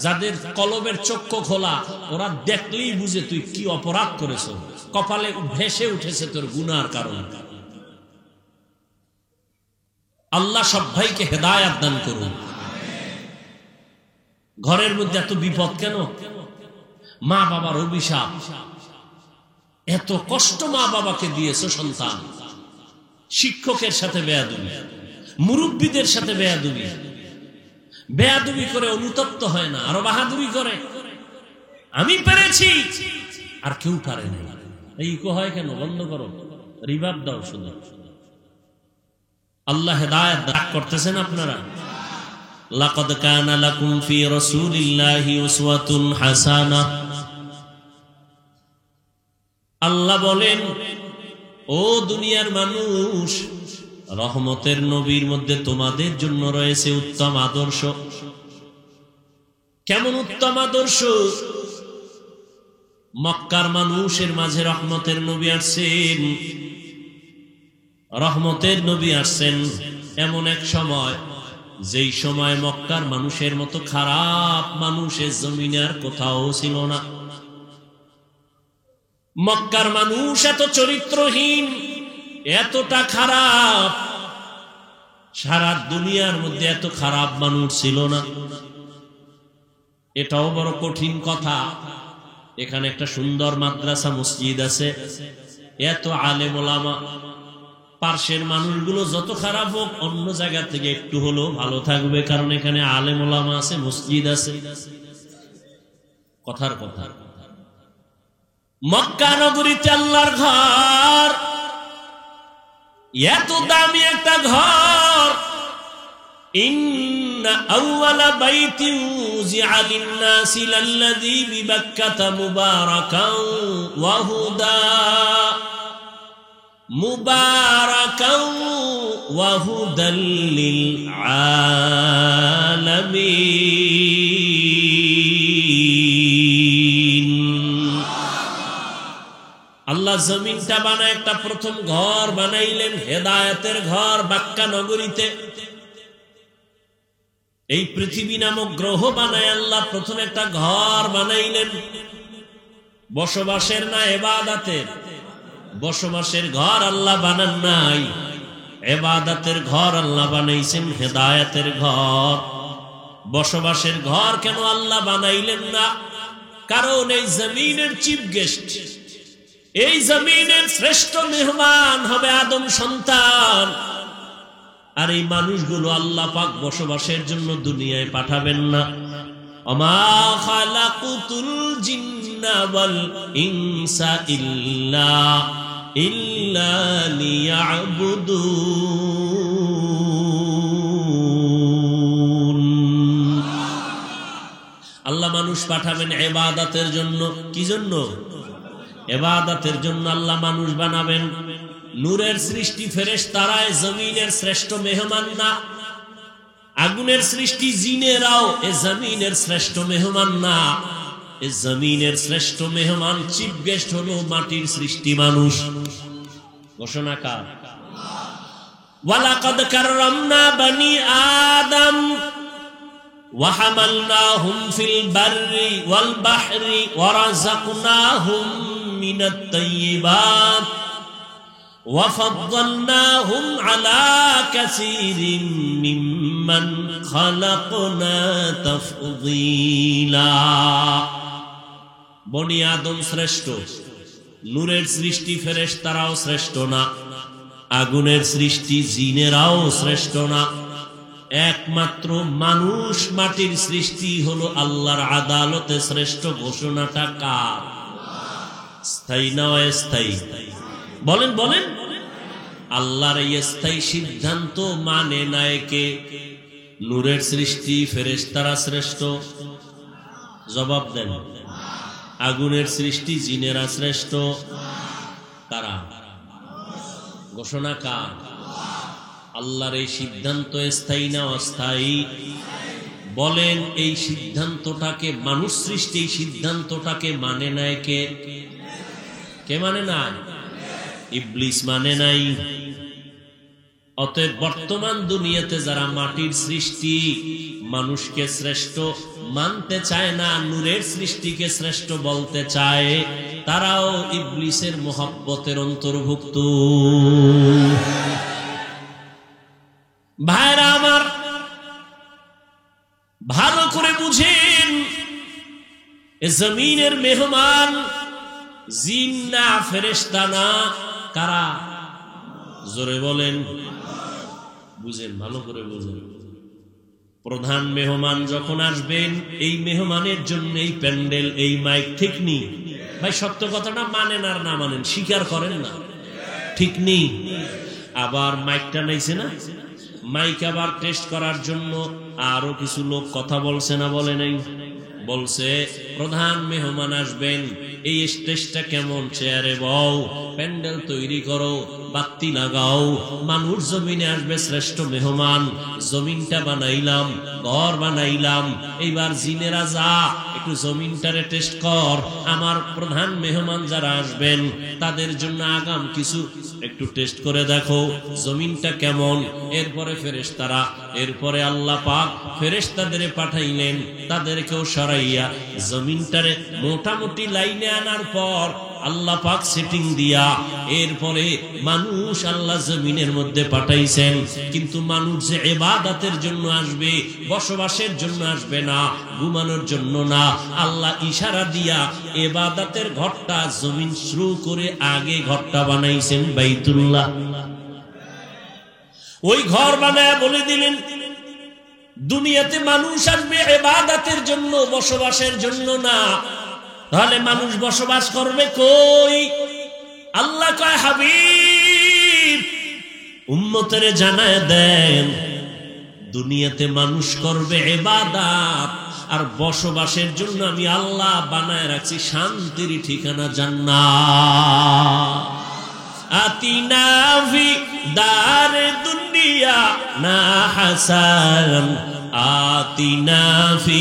যাদের কলবের চক্ষু খোলা, ওরা দেখলেই বুঝে তুই কি অপরাধ করেছো, কপালে ভেসে উঠেছে তোর গুনার কারণ। আল্লাহ সব ভাইকে হেদায়েত দান করুন। ঘরের মধ্যে এত বিপদ কেন? মা বাবার অভিশাপ, এত কষ্ট মা বাবাকে দিয়েছো সন্তান। শিক্ষকের সাথে বেয়াদবি, মুরব্বীদের সাথে বেয়াদবি, বেয়াদবি করে অনুতপ্ত হয় না, আরো বাহাদুরি করে, আমি পেরেছি আর কেউ পারে না। এই ইকো হয় কেন? বন্ধ করো, রিভাব দাও শুধু। আল্লাহ হেদায়েত দান করতেছেন আপনারা। লাকাদ কানা লাকুম ফি রাসূলিল্লাহি উসওয়াতুন হাসানাহ। আল্লাহ বলেন, ও দুনিয়ার মানুষ, রহমতের নবীর মধ্যে তোমাদের জন্য রয়েছে উত্তম আদর্শ। কেমন উত্তম আদর্শ? মক্কার মানুষের মাঝে রহমতের নবী আসছেন, রহমতের নবী আসছেন এমন এক সময়, যেই সময় মক্কার মানুষের মতো খারাপ মানুষের জমিনে আর কোথাও ছিল না। মক্কার মানুষ এত চরিত্রহীন, এতটা খারাপ, সারা দুনিয়ার মধ্যে এত খারাপ মানুষ ছিল না। এটাও বড় কঠিন কথা। এখানে একটা সুন্দর মাদ্রাসা মসজিদ আছে, এত আলেম ওলামা, পার্শ্বের মানুষগুলো যত খারাপ হোক অন্য জায়গা থেকে একটু হলেও ভালো থাকবে, কারণ এখানে আলেম ওলামা আছে, মসজিদ আছে। কথার কথা, মক্কা নগরীতে আল্লাহর ঘর, এত দামি একটা ঘর। ইন্না আউওয়ালা বাইতিন উযিআ লিন-নাসি লাল্লাযী বিবাক্কাতা মুবারাকান ওয়া হুদা মুবারাকান ওয়া হুদাল লিল আলামিন। আল্লাহ জমিনটা বানায় একটা প্রথম ঘর বানাইলেন, হেদায়েতের ঘর মক্কা নগরীতে। এই পৃথিবী নামক গ্রহ বানায় আল্লাহ প্রথম একটা ঘর বানাইলেন, বসবাসের না ইবাদতের। বসবাসের ঘর আল্লাহ বানান নাই, ইবাদতের ঘর আল্লাহ বানাইছেন, হেদায়েতের ঘর। বসবাসের ঘর কেন আল্লাহ বানাইলেন না? কারণ এই জমিনের চিফ গেস্ট, এই জমিনের শ্রেষ্ঠ মেহমান হবে আদম সন্তান। আর এই মানুষগুলো আল্লাহ পাক বসবাসের জন্য দুনিয়ায় পাঠাবেন না। ওমা খালাকুতুল জিন্না ওয়াল ইনসা ইল্লা লিয়াবুদুন। আল্লাহ মানুষ পাঠাবেন ইবাদতের জন্য। কি জন্য? ইবাদতের জন্য আল্লাহ মানুষ বানাবেন। নূরের সৃষ্টি ফেরেশতারায় জমিনের শ্রেষ্ঠ মেহমান না। আগুনের সৃষ্টি জিনেরাও এ জমিনের শ্রেষ্ঠ মেহমান না। এ জমিনের শ্রেষ্ঠ মেহমান, চিফ গেস্ট হলো মাটির সৃষ্টি মানুষ। ঘোষণা কার? ওয়ালাকাদ কাররামনা বানি আদম ওয়া হামালনাহুম ফিল বাররি ওয়াল বাহরি ওয়া রাযাকনাহুম মিনাত তাইয়্যিবাত ওয়া ফাদ্দালনাহুম আলা কাসীরিন মিম্মান খালাকনা তাফদীলা। বনি আদম শ্রেষ্ঠ, নূরের সৃষ্টি ফেরেশতারাও শ্রেষ্ঠ না, আগুনের সৃষ্টি জিনেরাও শ্রেষ্ঠ না। একমাত্র মানুষ মাটির সৃষ্টি হলো আল্লাহর আদালতে শ্রেষ্ঠ। ঘোষণাটা কার? স্থায়ী না অস্থায়ী? বলেন বলেন। আল্লাহর এই স্থায়ী সিদ্ধান্ত মানে না কে? নূরের সৃষ্টি ফেরেশতারা শ্রেষ্ঠ। জবাব দেন। আগুনের সৃষ্টি জিনেরা শ্রেষ্ঠ। কারা? ঘোষণা কার? আল্লাহর এই সিদ্ধান্ত স্থায়ী না অস্থায়ী? বলেন। এই সিদ্ধান্তটাকে মানুষ সৃষ্টি, এই সিদ্ধান্তটাকে মানে নাই কে? কে মানে নাই? ইবলিস মানে নাই। অতএব বর্তমান দুনিয়াতে যারা মাটির সৃষ্টি মানুষকে শ্রেষ্ঠ মানতে চায় না, নূরের সৃষ্টিকে শ্রেষ্ঠ বলতে চায়, তারাও ইবলিসের মহব্বতের অন্তর্ভুক্ত। ভাইরা আমার, ভালো করে বুঝেন, এ জমিনের মেহমান জিন না, ফেরেশতা না। কারা? জোরে বলেন। বুঝেন, ভালো করে বুঝেন। প্রধান মেহমান যখন আসবেন, এই মেহমানের জন্য এই প্যান্ডেল, এই মাইক, ঠিক নি ভাই? সত্য কথাটা মানেন আর না মানেন, স্বীকার করেন না, ঠিক নি? আবার মাইকটা নাইছে না, মাইক আবার টেস্ট করার জন্য আরো কিছু লোক কথা বলছে না, বলে নাই? বলছে প্রধান মেহমান আসবেন, এই স্টেজটা কেমন, চেয়ারে বও, প্যান্ডেল তৈরি করো, বাতি লাগাও, মানুষ জমিনে আসবে শ্রেষ্ঠ মেহমান, জমিনটা বানাইলাম, ঘর বানাইলাম, এইবার জিনেরা যা একটু জমিনটারে টেস্ট কর, আমার প্রধান মেহমান যারা আসবেন তাদের জন্য আগাম কিছু একটু টেস্ট করে দেখো জমিনটা কেমন। এরপরে ফেরেশতারা, এরপরে আল্লাহ পাক ফেরেশতাদের পাঠাইলেন, তাদেরকেও সরাইয়া জমিনটারে মোটামুটি লাইনে আনার পর আল্লাহ পাক সেটিং দিয়া এরপরে মানুষ আল্লাহ জমিনের মধ্যে পাঠাইছেন। কিন্তু মানুষ যে ইবাদতের জন্য আসবে, বসবাসের জন্য আসবে না, ঘুমানোর জন্য না, আল্লাহ ইশারা দিয়া ইবাদতের ঘরটা জমিন শুরু করে আগে ঘরটা বানাইছেন বাইতুল্লাহ। ওই ঘর বানায় বলে দিলেন দুনিয়াতে মানুষ আসবে ইবাদতের জন্য, বসবাসের জন্য না। তাহলে মানুষ বসবাস করবে কই? আল্লাহ কয় হাবিব উম্মতের জানায় দেন দুনিয়াতে মানুষ করবে ইবাদত, আর বসবাসের জন্য আমি আল্লাহ বানায় রাখছি শান্তির ঠিকানা জান্নাত। আতিনা ফি দারে দুনিয়া না হাসান, আতিনা ফি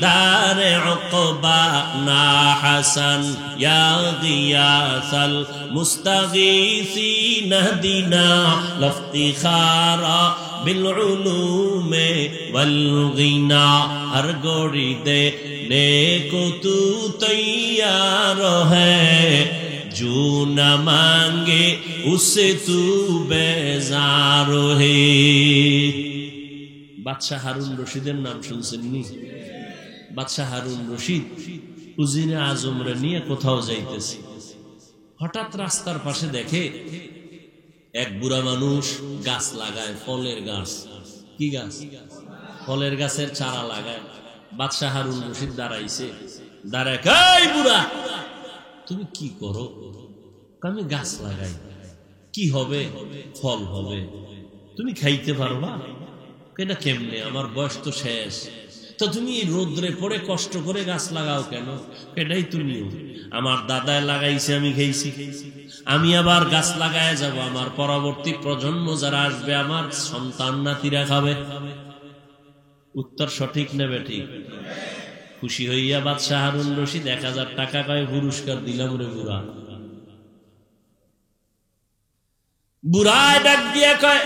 দারে উকবা না হাসান, ইয়া গিয়াসাল মুস্তাগীসিন দিনা লফতিখারা বিল উলুমে ওয়াল গিনা। হর গোড়ি দে নেকো তু তৈয়ার হ্যায়, जो न मांगे उससे तू बेजार है। বাদশাহ হারুন রশিদের নাম শুনছেন নি? বাদশাহ হারুন রশিদ উজিরে আজমরে নিয়ে কোথাও যাইতেছে, হঠাৎ রাস্তার পাশে দেখে এক বুড়া মানুষ গাছ লাগায়, ফলের গাছ। কি গাছ? ফলের গাছের চারা লাগায়। বাদশাহ হারুন রশিদ দাঁড়াইছে, দাঁড়ায় কই বুড়া তুমি কি করো? আমি গাছ লাগাই। কি হবে? ফল হবে। তুমি খাইতে পারবা? এটা কেমনে? আমার বয়স তো শেষ। তো তুমি রোদ্রে পড়ে কষ্ট করে গাছ লাগাও কেন? এটাই তুমিও। আমার দাদায় লাগাইছে, আমি খাইছি। আমি আবার গাছ লাগায় যাব, আমার পরবর্তী প্রজন্ম যারা আসবে আমার সন্তান নাতিরা খাবে। উত্তর সঠিক নেবে ঠিক? খুশি হইয়া বাদশাহ হারুন রশিদ 1000 টাকা কয় পুরস্কার দিলাম রে বুড়া। বুড়ায় ডাক দিয়ে কয়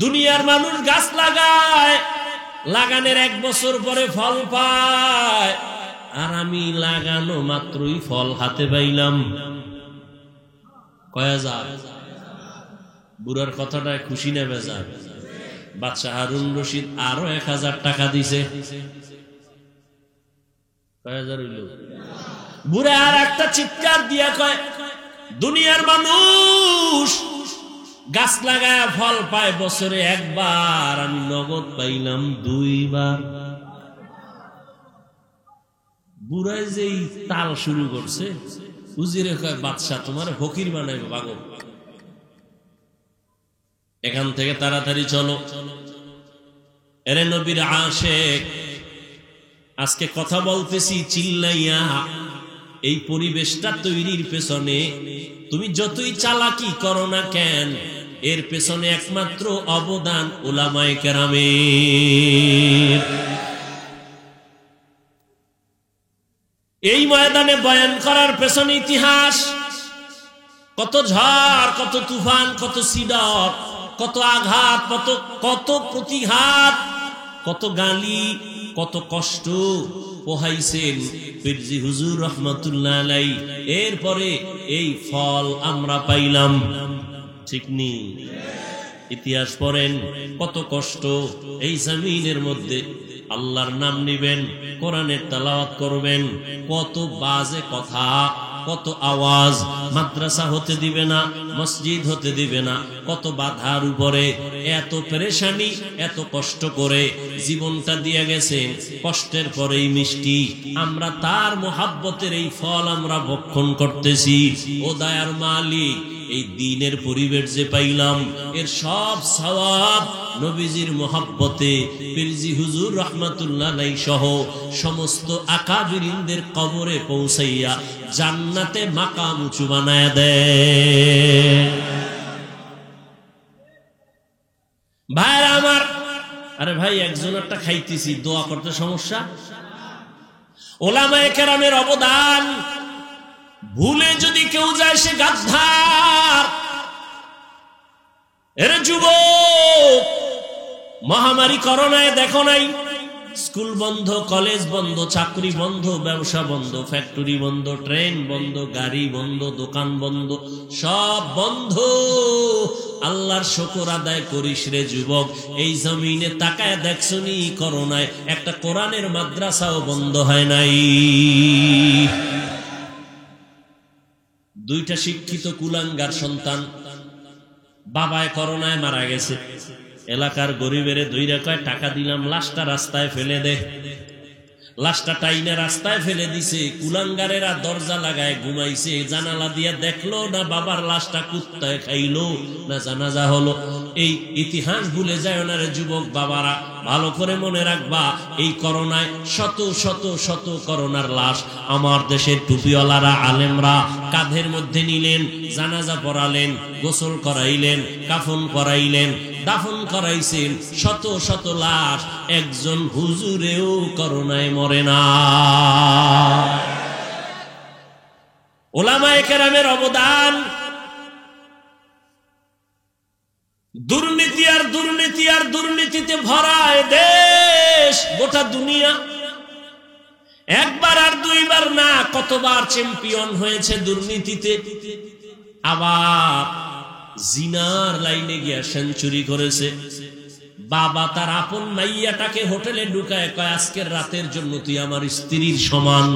দুনিয়ার মানুষ গাছ লাগায়, লাগানোর 1 বছর পরে ফল পায়, আর আমি লাগানো মাত্রই ফল হাতে পাইলাম। কয়া যায়? বুড়ার কথাটায় খুশি নেবে যায়? বাদশাহ হারুন রশিদ আরো 1000 টাকা দিছে। বুড়া আর একটা চিৎকার দিয়া কয় দুনিয়ার মানুষ গাছ লাগায় ফল পায় বছরে 1 বার, আমি নগদ পাইলাম 2 বার। বুড়ায় যেই তাল শুরু করছে, উজিরে কয় বাদশাহ তোমার ফকির বানাইবে বাগো, এখান থেকে তাড়াতাড়ি চলো। এরে নবীর আশিক, আজকে কথা বলতেছি চিল্লাইয়া। এই পরিবেশটা তৈরির পেছনে তুমি যতই চালাকি করো না কেন, এর পেছনে একমাত্র অবদান উলামায়ে কেরামের। এই ময়দানে বয়ান করার পেছনে ইতিহাস, কত ঝড়, কত তুফান, কত সিডর, কত আঘাত, কত প্রতিঘাত, কত গালি, কত কষ্ট পোহাইছেন পীরজি হুজুর রহমাতুল্লাহ আলাইহি। এরপরে এই ফল আমরা পাইলাম, ঠিক নি? ইতিহাস পড়েন, কত কষ্ট। এই জমিনের মধ্যে আল্লাহর নাম নিবেন, কোরআনের তেলাওয়াত করবেন, কত বাজে কথা, কত আওয়াজ, মাদ্রাসা হতে দিবে না, মসজিদ হতে দিবে না, কত বাধার উপরে এত পেরেশানি, এত কষ্ট করে জীবনটা দিয়ে গেছেন। কষ্টের পরেই মিষ্টি, আমরা তার মোহাব্বতের এই ফল আমরা ভক্ষণ করতেছি। ও দয়ার মালিক, এই দ্বীনের পরিবেশ যে পাইলাম, এর সব সওয়াব নবীজির মোহাব্বতে পীরজি হুজুর রহমাতুল্লাহ আলাইহি সহ সমস্ত আকাবিরিনদের কবরে পৌঁছাইয়া জান্নাতে মাকাম উঁচু বানায় দেয়। ভাইরা আমার, আরে ভাই একজনেরটা খাইতেছি, দোয়া করতে সমস্যা? উলামায়ে কেরামের অবদান ভুলে যদি কেউ যায় সে গাদ্দার। এর যুবক, মহামারী করোনায় দেখো নাই, স্কুল বন্ধ, কলেজ বন্ধ, চাকরি বন্ধ, ব্যবসা বন্ধ, ফ্যাক্টরি বন্ধ, ট্রেন বন্ধ, গাড়ি বন্ধ, দোকান বন্ধ, সব বন্ধ। আল্লাহর শুকর আদায় করিস রে যুবক। এই জমিনে তাকায় দেখছনি, করোনায় একটা কোরআনের মাদ্রাসাও বন্ধ হয় নাই। 2টা শিক্ষিত কুলাঙ্গার সন্তান বাবায় করোনায় মারা গেছে, এলাকার গরিবের দইরা কয় টাকা দিলাম, লাশটা রাস্তায় ফেলে দে। লাশটা টাইনে রাস্তায় ফেলে দিছে, কুলাঙ্গারেরা দরজা লাগায় ঘুমাইছে, জানালা দিয়া দেখলো না বাবার লাশটা কুত্তায় খাইলো না জানাজা হলো। এই ইতিহাস ভুলে যায় না রে যুবক বাবারা, ভালো করে মনে রাখবা, এই করোনায় শত শত শত করোনার লাশ আমার দেশের টুপিওয়ালারা আলেমরা কাঁধের মধ্যে নিলেন, জানাজা পড়ালেন, গোসল করাইলেন, কাফন করাইলেন, দাফন করাইছেন। শত শত লাশ, একজন হুজুরেও করোনায় মরে না। ওলামায়ে কেরামের অবদান। দুর্নীতি আর দুর্নীতি আর দুর্নীতিতে ভরা দেশ, গোটা দুনিয়া। একবার আর দুইবার না, কতবার চ্যাম্পিয়ন হয়েছে দুর্নীতিতে। আবার জিনার লাইনে গিয়া সেঞ্চুরি করেছে। বাবা তার আপন মাইয়াটাকে হোটেলে ঢুকায় কয়, আজকের রাতের জন্য তুই আমার স্ত্রীর সমান।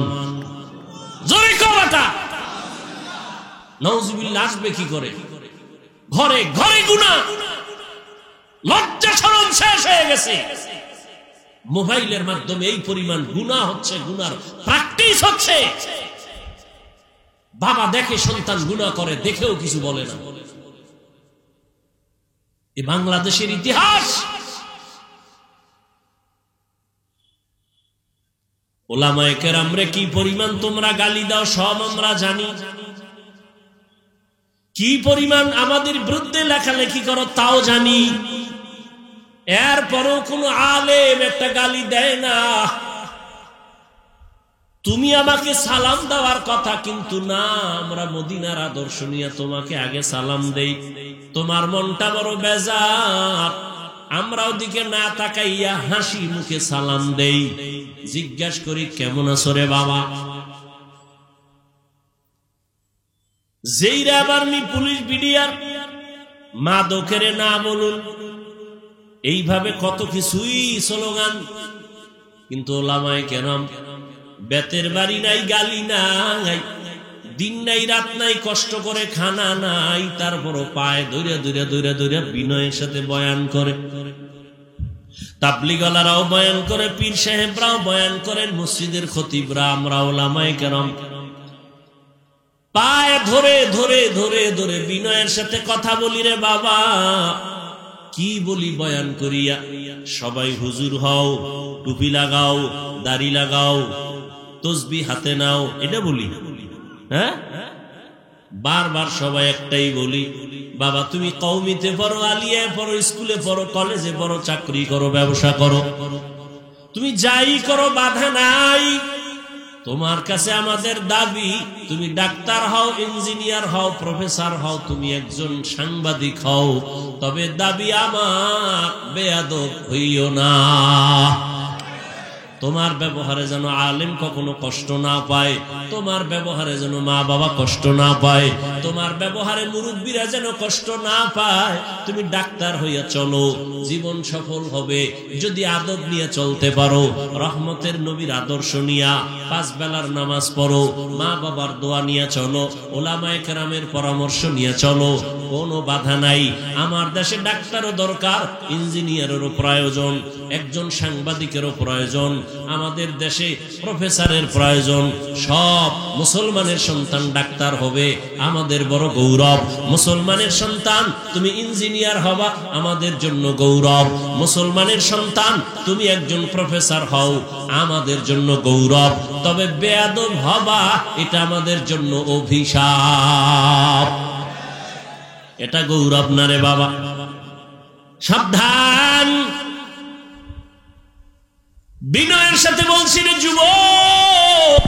জোরে কওয়াটা নাউজুবিল্লাহ আসবে কি করে? ঘরে ঘরে গুনাহ, লজ্জা শরম শেষ হয়ে গেছে। মোবাইলের মাধ্যমে এই পরিমাণ গুনাহ হচ্ছে, গুনার প্র্যাকটিস হচ্ছে। বাবা দেখে সন্তান গুনাহ করে, দেখেও কিছু বলে না। এই বাংলাদেশের ইতিহাস। ওলামায়ে কেরামরে কি পরিমাণ তোমরা গালি দাও সব আমরা জানি, কি পরিমাণ আমাদের বিরুদ্ধে লেখালেখি করো তাও জানি। এরপরও কোন আলেম একটা গালি দেয় না। তুমি আমাকে সালাম দেওয়ার কথা, কিন্তু না, আমরা মদিনার আদর্শ নিয়ে তোমাকে আগে সালাম দেই। তোমার মনটা বড় বেজার, আমরা ওদিকে না তাকাইয়া হাসি মুখে সালাম দেই। জিজ্ঞাসা করি, কেমন আছো রে বাবা? যেইরা আবার পুলিশ বিডিআর মাদকের না বলুন, এইভাবে কত কিছুই স্লোগান। কিন্তু ওলামায়ে কেরাম বেতের বাড়ি নাই, গালি নাই, দিন নাই রাত নাই, কষ্ট করে খানা নাই, তারপরও পায়ে ধরে ধরে ধরে ধরে বিনয়ের সাথে বয়ান করে। তাবলীগওয়ালারাও বয়ান করে, পীর সাহেবরাও বয়ান করেন, মসজিদের খতিবরা, আমরা ওলামায়ে কেরাম পায়ে ধরে ধরে ধরে ধরে বিনয়ের সাথে কথা বলি। রে বাবা, কি বলি বয়ান করিয়া? সবাই হুজুর হও, টুপি লাগাও, দাড়ি লাগাও, তসবিহ হাতে নাও, এটা বলি। হ্যাঁ, বারবার সবাই একটাই বলি, বাবা তুমি কওমিতে পড়ো, আলিয়ায় পড়ো, স্কুলে পড়ো, কলেজে পড়ো, চাকরি করো, ব্যবসা করো, তুমি যাই করো বাধা নাই। তোমার কাছে আমাদের দাবি, তুমি ডাক্তার হও, ইঞ্জিনিয়ার হও, প্রফেসর হও, তুমি একজন সাংবাদিক হও, তবে দাবি আমার বেয়াদব হইও না। তোমার ব্যবহারে যেন আলেম কখনো কষ্ট না পায়, তোমার ব্যবহারে যেন মা বাবা কষ্ট না পায়, তোমার ব্যবহারে মুরব্বীরা যেন কষ্ট না পায়। তুমি ডাক্তার হইয়া চলো, জীবন সফল হবে যদি আদব নিয়ে চলতে পারো। রহমতের নবীর আদর্শ নিয়া 5 বেলার নামাজ পড়ো, মা বাবার দোয়া নিয়ে চলো, ওলামায়ে কেরামের পরামর্শ নিয়ে চলো, কোনো বাধা নাই। আমার দেশে ডাক্তারও দরকার, ইঞ্জিনিয়ারেরও প্রয়োজন, একজন সাংবাদিকেরও প্রয়োজন, আমাদের দেশে প্রফেসরের প্রয়োজন। সব মুসলমানের সন্তান ডাক্তার হবে, আমাদের বড় গৌরব। মুসলমানের সন্তান তুমি ইঞ্জিনিয়ার হবা, আমাদের জন্য গৌরব। মুসলমানের সন্তান তুমি একজন প্রফেসর হও, আমাদের জন্য গৌরব। তবে বেয়াদব হবা, এটা আমাদের জন্য অভিশাপ। এটা গৌরব না রে বাবা, সাবধান। বিনয়ের সাথে বলছি রে যুবক,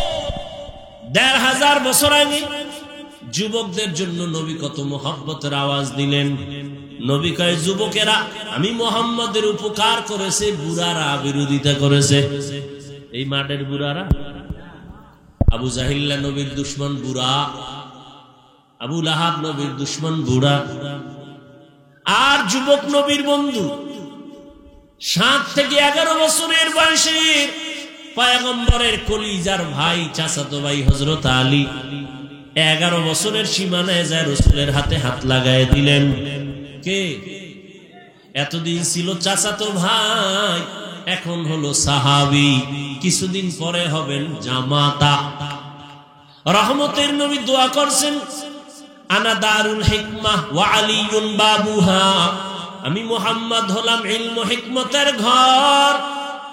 1500 বছর আগে যুবকদের জন্য নবী কত মোহাব্বতের আওয়াজ দিলেন। নবী কয়, যুবকেরা আমি মুহাম্মদের উপকার করেছে, বুড়ারা বিরোধিতা করেছে। এই মাঠের বুড়ারা, আবু জাহিল্লা নবীর দুশ্মন বুড়া, আবু লাহাব নবীর দুশ্মন বুড়া, আর যুবক নবীর বন্ধু 7 থেকে 11 বছরের বয়সের পয়গম্বরের কলিজার ভাই, চাচাতো ভাই হযরত আলী 11 বছরের সীমানায় যায় রাসূলের হাতে হাত লাগায় দিলেন। কে? এতদিন ছিল চাচাতো ভাই, এখন হলো সাহাবী, কিছুদিন পরে হবেন জামাতা। রহমতের নবী দোয়া করছেন, আনা দারুল হিকমাহ ওয়া আলিয়ুন বাবুহা, আমি মুহাম্মদ হলাম ইলম হিকমতের ঘর,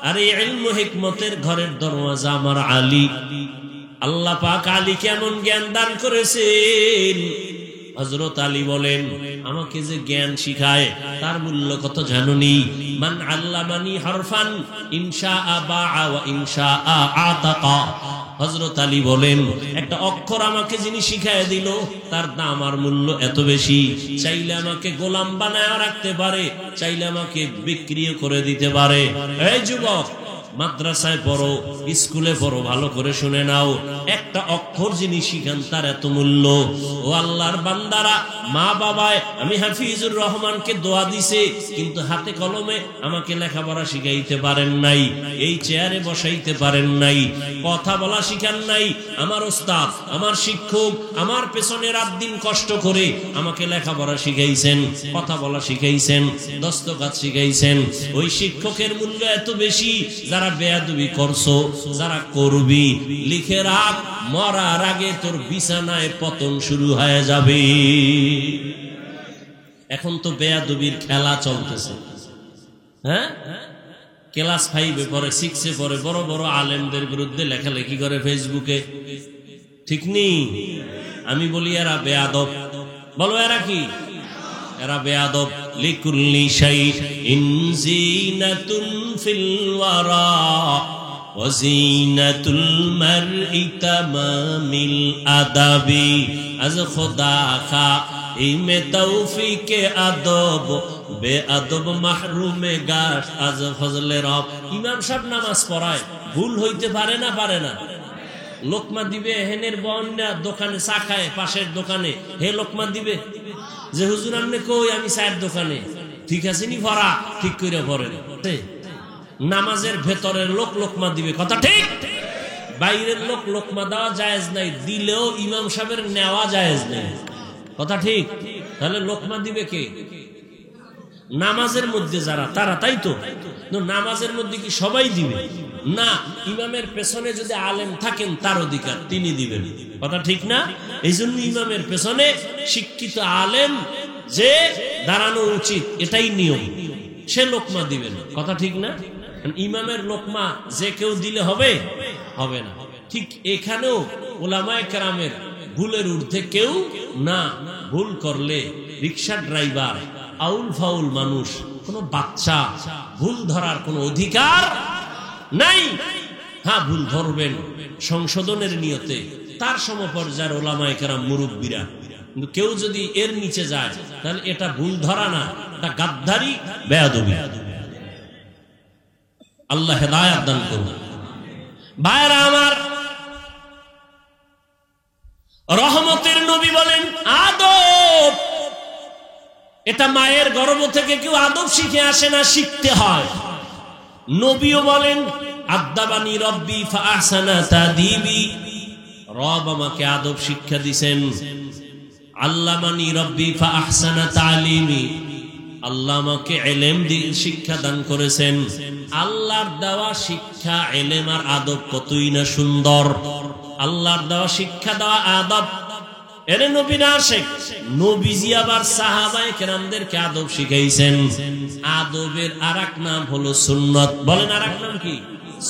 আর এই ইলম হিকমতের ঘরের দরওয়াজা আমার আলী। আল্লাহ পাক আলীকে এমন জ্ঞান দান করেছেন, হযরত আলী বলেন, আমাকে যে জ্ঞান শিখায় তার মূল্য কত জানুনি? মান আল্লামানি হরফান ইনশাআ বাআ ওয়া ইনশাআ আতাকা। হযরত আলী বলেন, একটা অক্ষর আমাকে যিনি শিখায় দিল তার দাম আর মূল্য এত বেশি। চাইলে আমাকে গোলাম বানায় রাখতে পারে, চাইলে আমাকে বিক্রিও করে দিতে পারে। এই যুবক, মাদ্রাসায় পড়ো, স্কুলে পড়ো, ভালো করে শুনে নাও, একটা অক্ষর যিনি শিখান তার এত মূল্য। ও আল্লাহর বান্দারা, মা বাবায় আমি হাফিজুর রহমানকে দোয়া দিছে, কিন্তু হাতে কলমে আমাকে লেখাপড়া শিখাইতে পারেন নাই, এই চেয়ারে বসাইতে পারেন নাই, কথা বলা শিখান নাই। আমার ওস্তাদ, আমার শিক্ষক আমার পেছনে রাত দিন কষ্ট করে আমাকে লেখাপড়া শিখাইছেন, কথা বলা শিখাইছেন, দস্তকাত শিখাইছেন। ওই শিক্ষকের মূল্য এত বেশি। যারা বেয়াদবি করছো, যারা করবি, লিখে রাখ, মরার আগে তোর বিছানায় পতন শুরু হয়ে যাবে। এখন তো বেয়াদবির খেলা চলতেছে। হ্যাঁ, ক্লাস 5-এ পড়ে, 6-এ পড়ে, বড় বড় আলেমদের বিরুদ্ধে লেখালেখি করে ফেসবুকে, ঠিক নেই? আমি বলি এরা বেয়াদব। বলো এরা কি? এরা বেয়াদব। লিকুল্লি শাইইন জিনাতুন ফিল ওয়ারা ওয়া জিনাতুল মারই তামামিল আদাবি। আজ খোদা খা ইমে তৌফিকে আদব, বেআদব মাহরুমে গাশ আজ ফজলে রব। ইমাম সাহেব নামাজ পড়ায়, ভুল হইতে পারে না? পারে না? লোকমা দিবে, হেনের বন্যা দোকানে চা খায়, পাশের দোকানে, হে লোকমা দিবে যে হুজুর আপনি কই, আমি চায়ের দোকানে। ঠিক আছে নি ভরা, ঠিক করে পড়েন। নামাজের ভেতরের লোক লোকমা দিবে, কথা ঠিক। বাইরের লোক লোকমা দেওয়া জায়েজ নাই, দিলেও ইমাম সাহেবের নেওয়া জায়েজ নাই, কথা ঠিক। তাহলে লোকমা দিবে কে? নামাজের মধ্যে যারা, তারা, তাই তো? নামাজের মধ্যে কি সবাই দিবে? না, ইমামের পেছনে যদি আলেম থাকেন তার অধিকার, তিনি দিবেন, কথা ঠিক না? এই জন্য ইমামের পেছনে শিক্ষিত আলেম যে দাঁড়ানো উচিত, এটাই নিয়ম। সে লোকমা দিবেন, কথা ঠিক না? ইমামের লোকমা যে কেউ দিলে হবে? হবে না। ঠিক এখানেও উলামায়ে কেরামের ভুলের ঊর্ধ্বে কেউ না। ভুল করলে রিক্সা ড্রাইভার, আউল ফাউল মানুষ, কোন বাচ্চা ভুল ধরার কোন অধিকার নাই। হ্যাঁ, ভুল ধরবেন সংশোধনের নিয়তে, তার সমপর্যায়ের ওলামায়ে কেরাম মুরব্বীরা। কিন্তু কেউ যদি এর নিচে যায় তাহলে এটা ভুল ধরা না, এটা গাদ্দারি, বেয়াদবি। আল্লাহ হেদায়েত দান করুন। ভাইরা আমার, রহমতের নবী বলেন আদব, এটা মায়ের গর্ভ থেকে কেউ আদব শিখে আসে না, শিখতে হয়। নবীও বলেন আদাবানি রব্বি ফাআহসানা তাদিবি, রব আমাকে আদব শিক্ষা দিবেন। আল্লামানি রব্বি ফাআহসানা তালিমি, আল্লাহ আমাকে ইলম শিক্ষা দান করেছেন। আল্লাহর দেওয়া শিক্ষা, ইলম আর আদব কতই না সুন্দর। আল্লাহর দেওয়া শিক্ষা, দেওয়া আদব, এর নবী না শেখ। নবীজি আবার সাহাবায়ে কেরামদেরকে আদব শিখাইছেন। আদবের আরেক নাম হলো সুন্নত। বলেন আরেক নাম কি?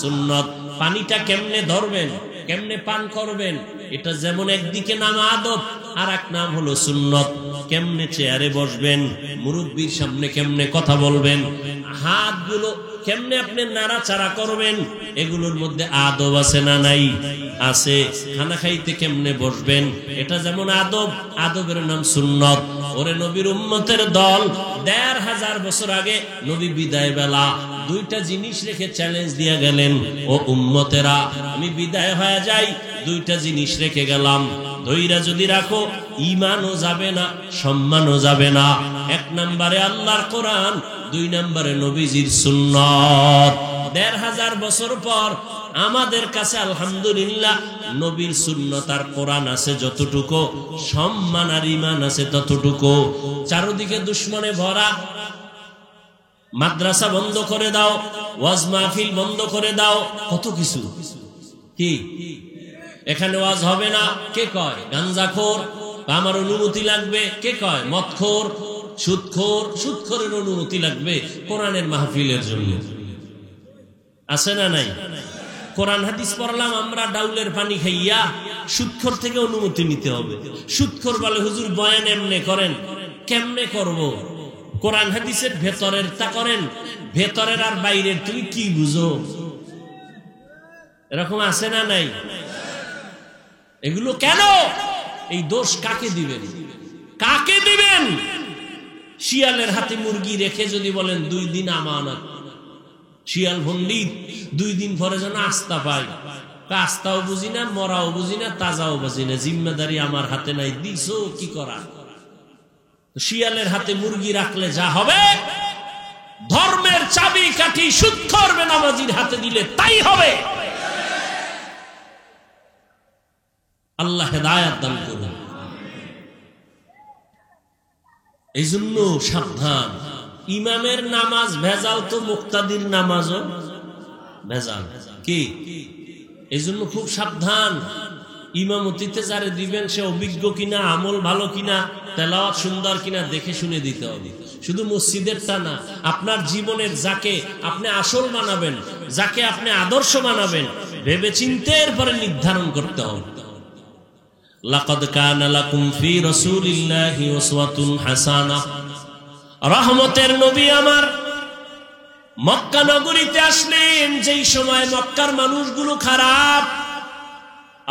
সুন্নত। পানিটা কেমনে ধরবেন, কেমনে পান করবেন, এটা যেমন একদিকে নাম আদব, আর এক নাম হলো সুন্নত। কেমনে চেয়ারে বসবেন, মুরব্বীর সামনে কেমনে কথা বলবেন, হাতগুলো কেমনে আপনি নাড়াচাড়া করবেন, এগুলোর মধ্যে আদব আছে না নাই? আছে। খানা খাইতে কেমনে বসবেন, এটা যেমন আদব, আদবের নাম সুন্নত। ওরে নবীর উম্মতের দল, ১৫০০ বছর আগে নবী বিদায় বেলা দুইটা জিনিস রেখে চ্যালেঞ্জ দিয়ে গেলেন, ও উম্মতেরা আমি বিদায় হয়ে যাই, দুইটা জিনিস রেখে গেলাম, ধৈর্য যদি রাখো ঈমানও যাবে না, সম্মানও যাবে না। ১ নম্বরে আল্লাহর কোরআন, ২ নম্বরে নবীজির সুন্নাত। 1500 বছর পর আমাদের কাছে আলহামদুলিল্লাহ নবীর সুন্নাত আর কোরআন আছে যতটুকু, সম্মান আর ঈমান আছে ততটুকু। চারদিকে দুশমনে ভরা, মাদ্রাসা বন্ধ করে দাও, ওয়াজ মাহফিল বন্ধ করে দাও, কত কিছু। কি এখানে ওয়াজ হবে না কে কয়? গাঞ্জাখোর, আমার অনুমতি লাগবে কে কয়? মদখোর, সুদখোর, সুদখোরের অনুমতি লাগবে কোরআনের মাহফিলের জন্য। আছে না নাই? কোরআন হাদিস পড়লাম আমরা ডাউলের পানি খাইয়া, সুদখোর থেকে অনুমতি নিতে হবে। সুদখোর বলে হুজুর বয়ান এমনে করেন, কেমনে করব? কোরআন হাদিসের ভেতরের তা করেন, ভেতরের আর বাইরের তুমি কি বুঝো? এরকম আছে না নাই? এগুলো কেন? এই দোষ কাকে দিবেন? কাকে দিবেন? শিয়ালের হাতে মুরগি রেখে যদি বলেন 2 দিন আমানত, শিয়াল পণ্ডিত 2 দিন পরে যেন আস্থা পাই, আস্থাও বুঝি না, মরাও বুঝি না, তাজাও বুঝি না, জিম্মেদারি আমার হাতে নাই, দিছো কি করা? শিয়ালের হাতে মুরগি রাখলে যা হবে, ধর্মের চাবি কাঠি সুদখোর বেনামাজির হাতে দিলে তাই হবে। আল্লাহ হেদায়েত দান করুন। এই জন্য সাবধান, ইমামের নামাজ ভেজাল তো মুক্তাদির নামাজও ভেজাল। কি এই জন্য খুব সাবধান। ইমামতিতে যারে দিবেন সে অভিজ্ঞ কিনা, আমল ভালো কিনা, তেলাওয়াত সুন্দর কিনা দেখে শুনে দিতে হবে। শুধু মসজিদেরটা না, আপনার জীবনের যাকে আপনি আসল মানাবেন, যাকে আপনি আদর্শ মানাবেন, ভেবে চিন্তে এরপরে নির্ধারণ করতে হবে। লাকাদ কানা লাকুম ফি রাসূলিল্লাহি উসওয়াতুন হাসানাহ। রহমতের নবী আমার মক্কা নগরীতে আসলেন যেই সময় মক্কার মানুষগুলো খারাপ।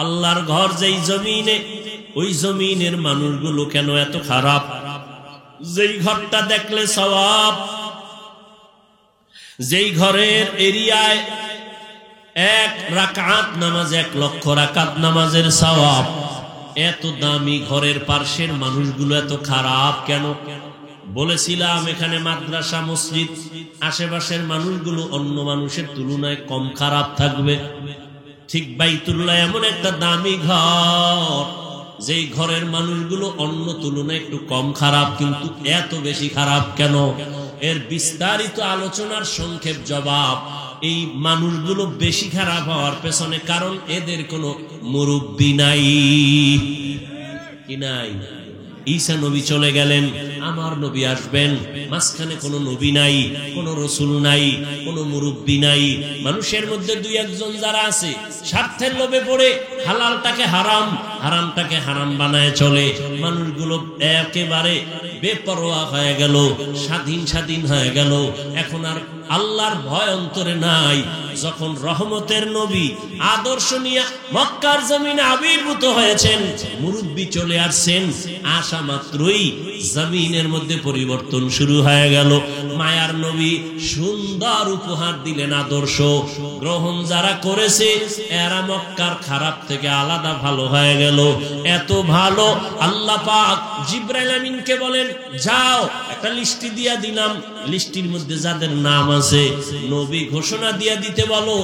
আল্লাহর ঘর যেই জমিনে, ওই জমিনের মানুষগুলো কেন এত খারাপ? যেই ঘরটা দেখলে সওয়াব, যেই ঘরের এরিয়ায় 1 রাকাত নামাজ 1 লক্ষ রাকাত নামাজের সওয়াব, এত দামি ঘরের পার্শ্বের মানুষগুলো এত খারাপ কেন? বলেছিলাম এখানে মাদ্রাসা মসজিদ, আশেপাশের মানুষগুলো অন্য মানুষের তুলনায় কম খারাপ থাকবে। ঠিক বাইতুল্লাহ এমন একটা দামি ঘর, যেই ঘরের মানুষগুলো অন্য তুলনায় একটু কম খারাপ, কিন্তু এত বেশি খারাপ কেন? এর বিস্তারিত আলোচনার সংক্ষেপ জবাব, এই মানুষগুলো বেশি খারাপ হওয়ার পেছনে কারণ এদের কোনো মুরব্বি নাই। কি নাই? ঈসা নবী চলে গেলেন, আমার নবী আসবেন, মাঝখানে কোনো নবী নাই, কোনো রসুল নাই, কোনো মুরব্বি নাই। মানুষের মধ্যে 2-1 জন যারা আছে স্বার্থের লোভে পড়ে হালালটাকে হারাম, হারামটাকে হারাম বানায় চলে। মানুষগুলো একেবারে বেপরোয়া হয়ে গেল, স্বাধীন হয়ে গেল। এখন আর আল্লাহর ভয় অন্তরে নাই। যখন রহমতের নবী আদর্শ নিয়ে মক্কার জমিনে আবির্ভূত হয়েছেন, মুরব্বি চলে আসছেন, আসা মাত্রই জমিনের মধ্যে পরিবর্তন শুরু হয়ে গেল। মায়ার নবী সুন্দর উপহার দিলেন, আদর্শ গ্রহণ যারা করেছে এরা মক্কার খারাপ থেকে আলাদা ভালো হয়ে গেল। এত ভালো আল্লাহ পাক জিবরাইল আমিনকে বলেন, যাও একটা লিস্টি দিয়া দিলাম, লিস্টির মধ্যে যাদের নাম আছে নবী ঘোষণা দিয়া দিতে বলো।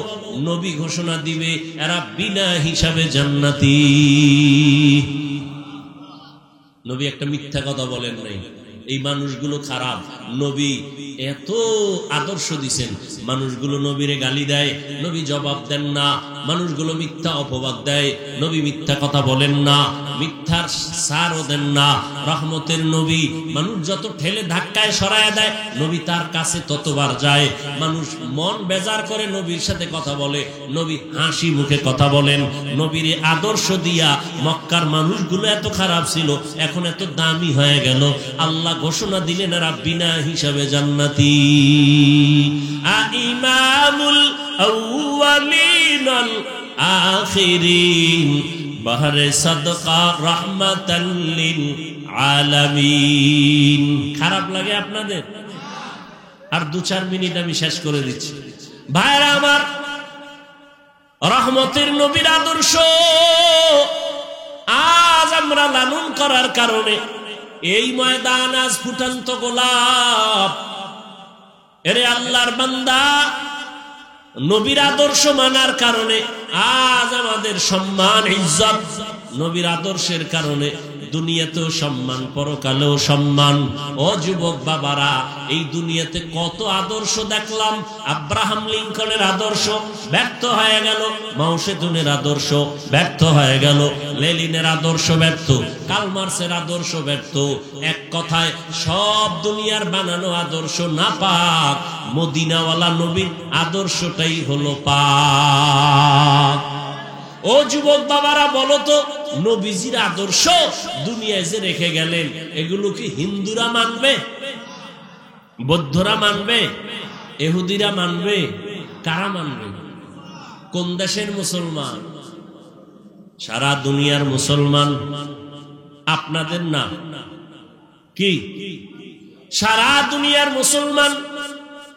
নবী ঘোষণা দিবে, এরা বিনা হিসাবে জান্নাতি। নবী একটা মিথ্যা কথা বলেন নাই। এই মানুষগুলো খারাপ, নবী এত আদর্শ দিছেন, মানুষগুলো নবীরে গালি দেয়, নবী জবাব দেন না। মানুষগুলো মিথ্যা অপবাদ দেয়, নবী মিথ্যা কথা বলেন না, মিথ্যার সারও দেন না। রহমতের নবী মানুষ যত ঠেলে ধাক্কায় সরায় দেয়, নবী তার কাছে ততবার যায়। মানুষ মন বেজার করে নবীর সাথে কথা বলে, নবী হাসি মুখে কথা বলেন। নবীর আদর্শ দিয়া মক্কার মানুষগুলো এত খারাপ ছিল, এখন এত দামি হয়ে গেল। আল্লাহ ঘোষণা দিলেন, এরা বিনা হিসাবে জান্নাতি। ইমামুল আউয়ালিন আল আখিরিন বাহরে সাদকা রাহমাতাল লিল আলামিন। খারাপ লাগে আপনাদের? আর 2-4 মিনিট আমি শেষ করে দিচ্ছি। ভাইরা আমার, রহমতের নবীর আদর্শ আজ আমরা লালন করার কারণে এই ময়দান আজ ফুটন্ত গোলাপ। এরে আল্লাহর বান্দা, নবীর আদর্শ মানার কারণে আজ আমাদের সম্মান ইজ্জত, নবীর আদর্শের কারণে দুনিয়াতেও সম্মান, পরকালেও সম্মান। ও যুবক বাবারা, এই দুনিয়াতে কত আদর্শ দেখলাম। আব্রাহাম লিঙ্কনের আদর্শ ব্যর্থ হয়ে গেল, মাও সেতুনের আদর্শ ব্যর্থ হয়ে গেল, লেনিনের আদর্শ ব্যর্থ, কার্ল মার্ক্সের আদর্শ ব্যর্থ। এক কথায় সব দুনিয়ার বানানো আদর্শ নাপাক, মদিনাওয়ালা নবীর আদর্শটাই হলো পাক। ও যুবক বাবারা, বলো তো, নবীজির আদর্শ দুনিয়ায় যে রেখে গেলেন, এগুলো কি হিন্দুরা মানবে, বৌদ্ধরা মানবে, ইহুদিরা মানবে? কারা মানবে? কোন দেশের মুসলমান? সারা দুনিয়ার মুসলমান, আপনাদের না কি? সারা দুনিয়ার মুসলমান।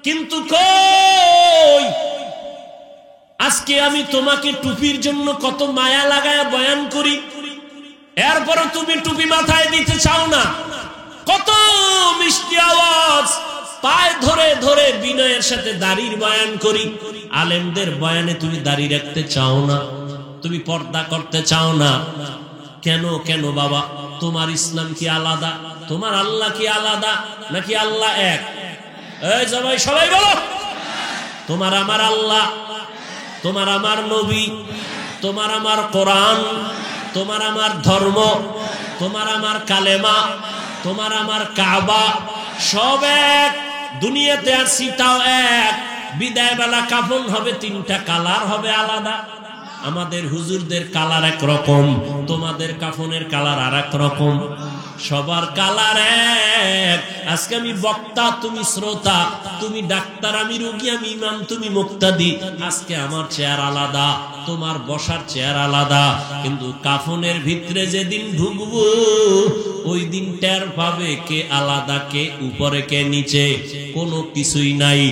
কিন্তু কই, আজকে আমি তোমাকে টুপির জন্য কত মায়া লাগায় বয়ান করি, এরপরও তুমি টুপি মাথায় দিতে চাও না। কত মিষ্টি আওয়াজ, পায়ে ধরে ধরে বিনয়ের সাথে দাড়ির বয়ান করি, আলেমদের বয়ানে তুমি দাড়ি রাখতে চাও না, তুমি পর্দা করতে চাও না। কেন কেন বাবা? তোমার ইসলাম কি আলাদা? তোমার আল্লাহ কি আলাদা, নাকি আল্লাহ এক? এই সবাই বলো, তোমার আমার আল্লাহ, তোমার আমার নবী, তোমার আমার কোরআন, তোমার আমার ধর্ম, তোমার আমার কালেমা, তোমার আমার কাবা, সব এক। দুনিয়াতে আর সীতাও এক। বিদায় বেলা কাফন হবে, তিনটা কালার হবে আলাদা। আমাদের হুজুরদের কালার এক রকম, তোমাদের কাফনের কালার আর এক রকম, সবার কালার এক। আজকে আমি বক্তা, তুমি শ্রোতা, তুমি ডাক্তার, আমি রোগী, আমি ইমাম, তুমি মুক্তাদি। আজকে আমার চেয়ার আলাদা, তোমার বসার চেয়ার আলাদা, কিন্তু কাফনের ভিতরে যেদিন ঢুকবো ওই দিন টের পাবে কে আলাদা, কে উপরে কে নিচে, কোনো কিছুই নাই।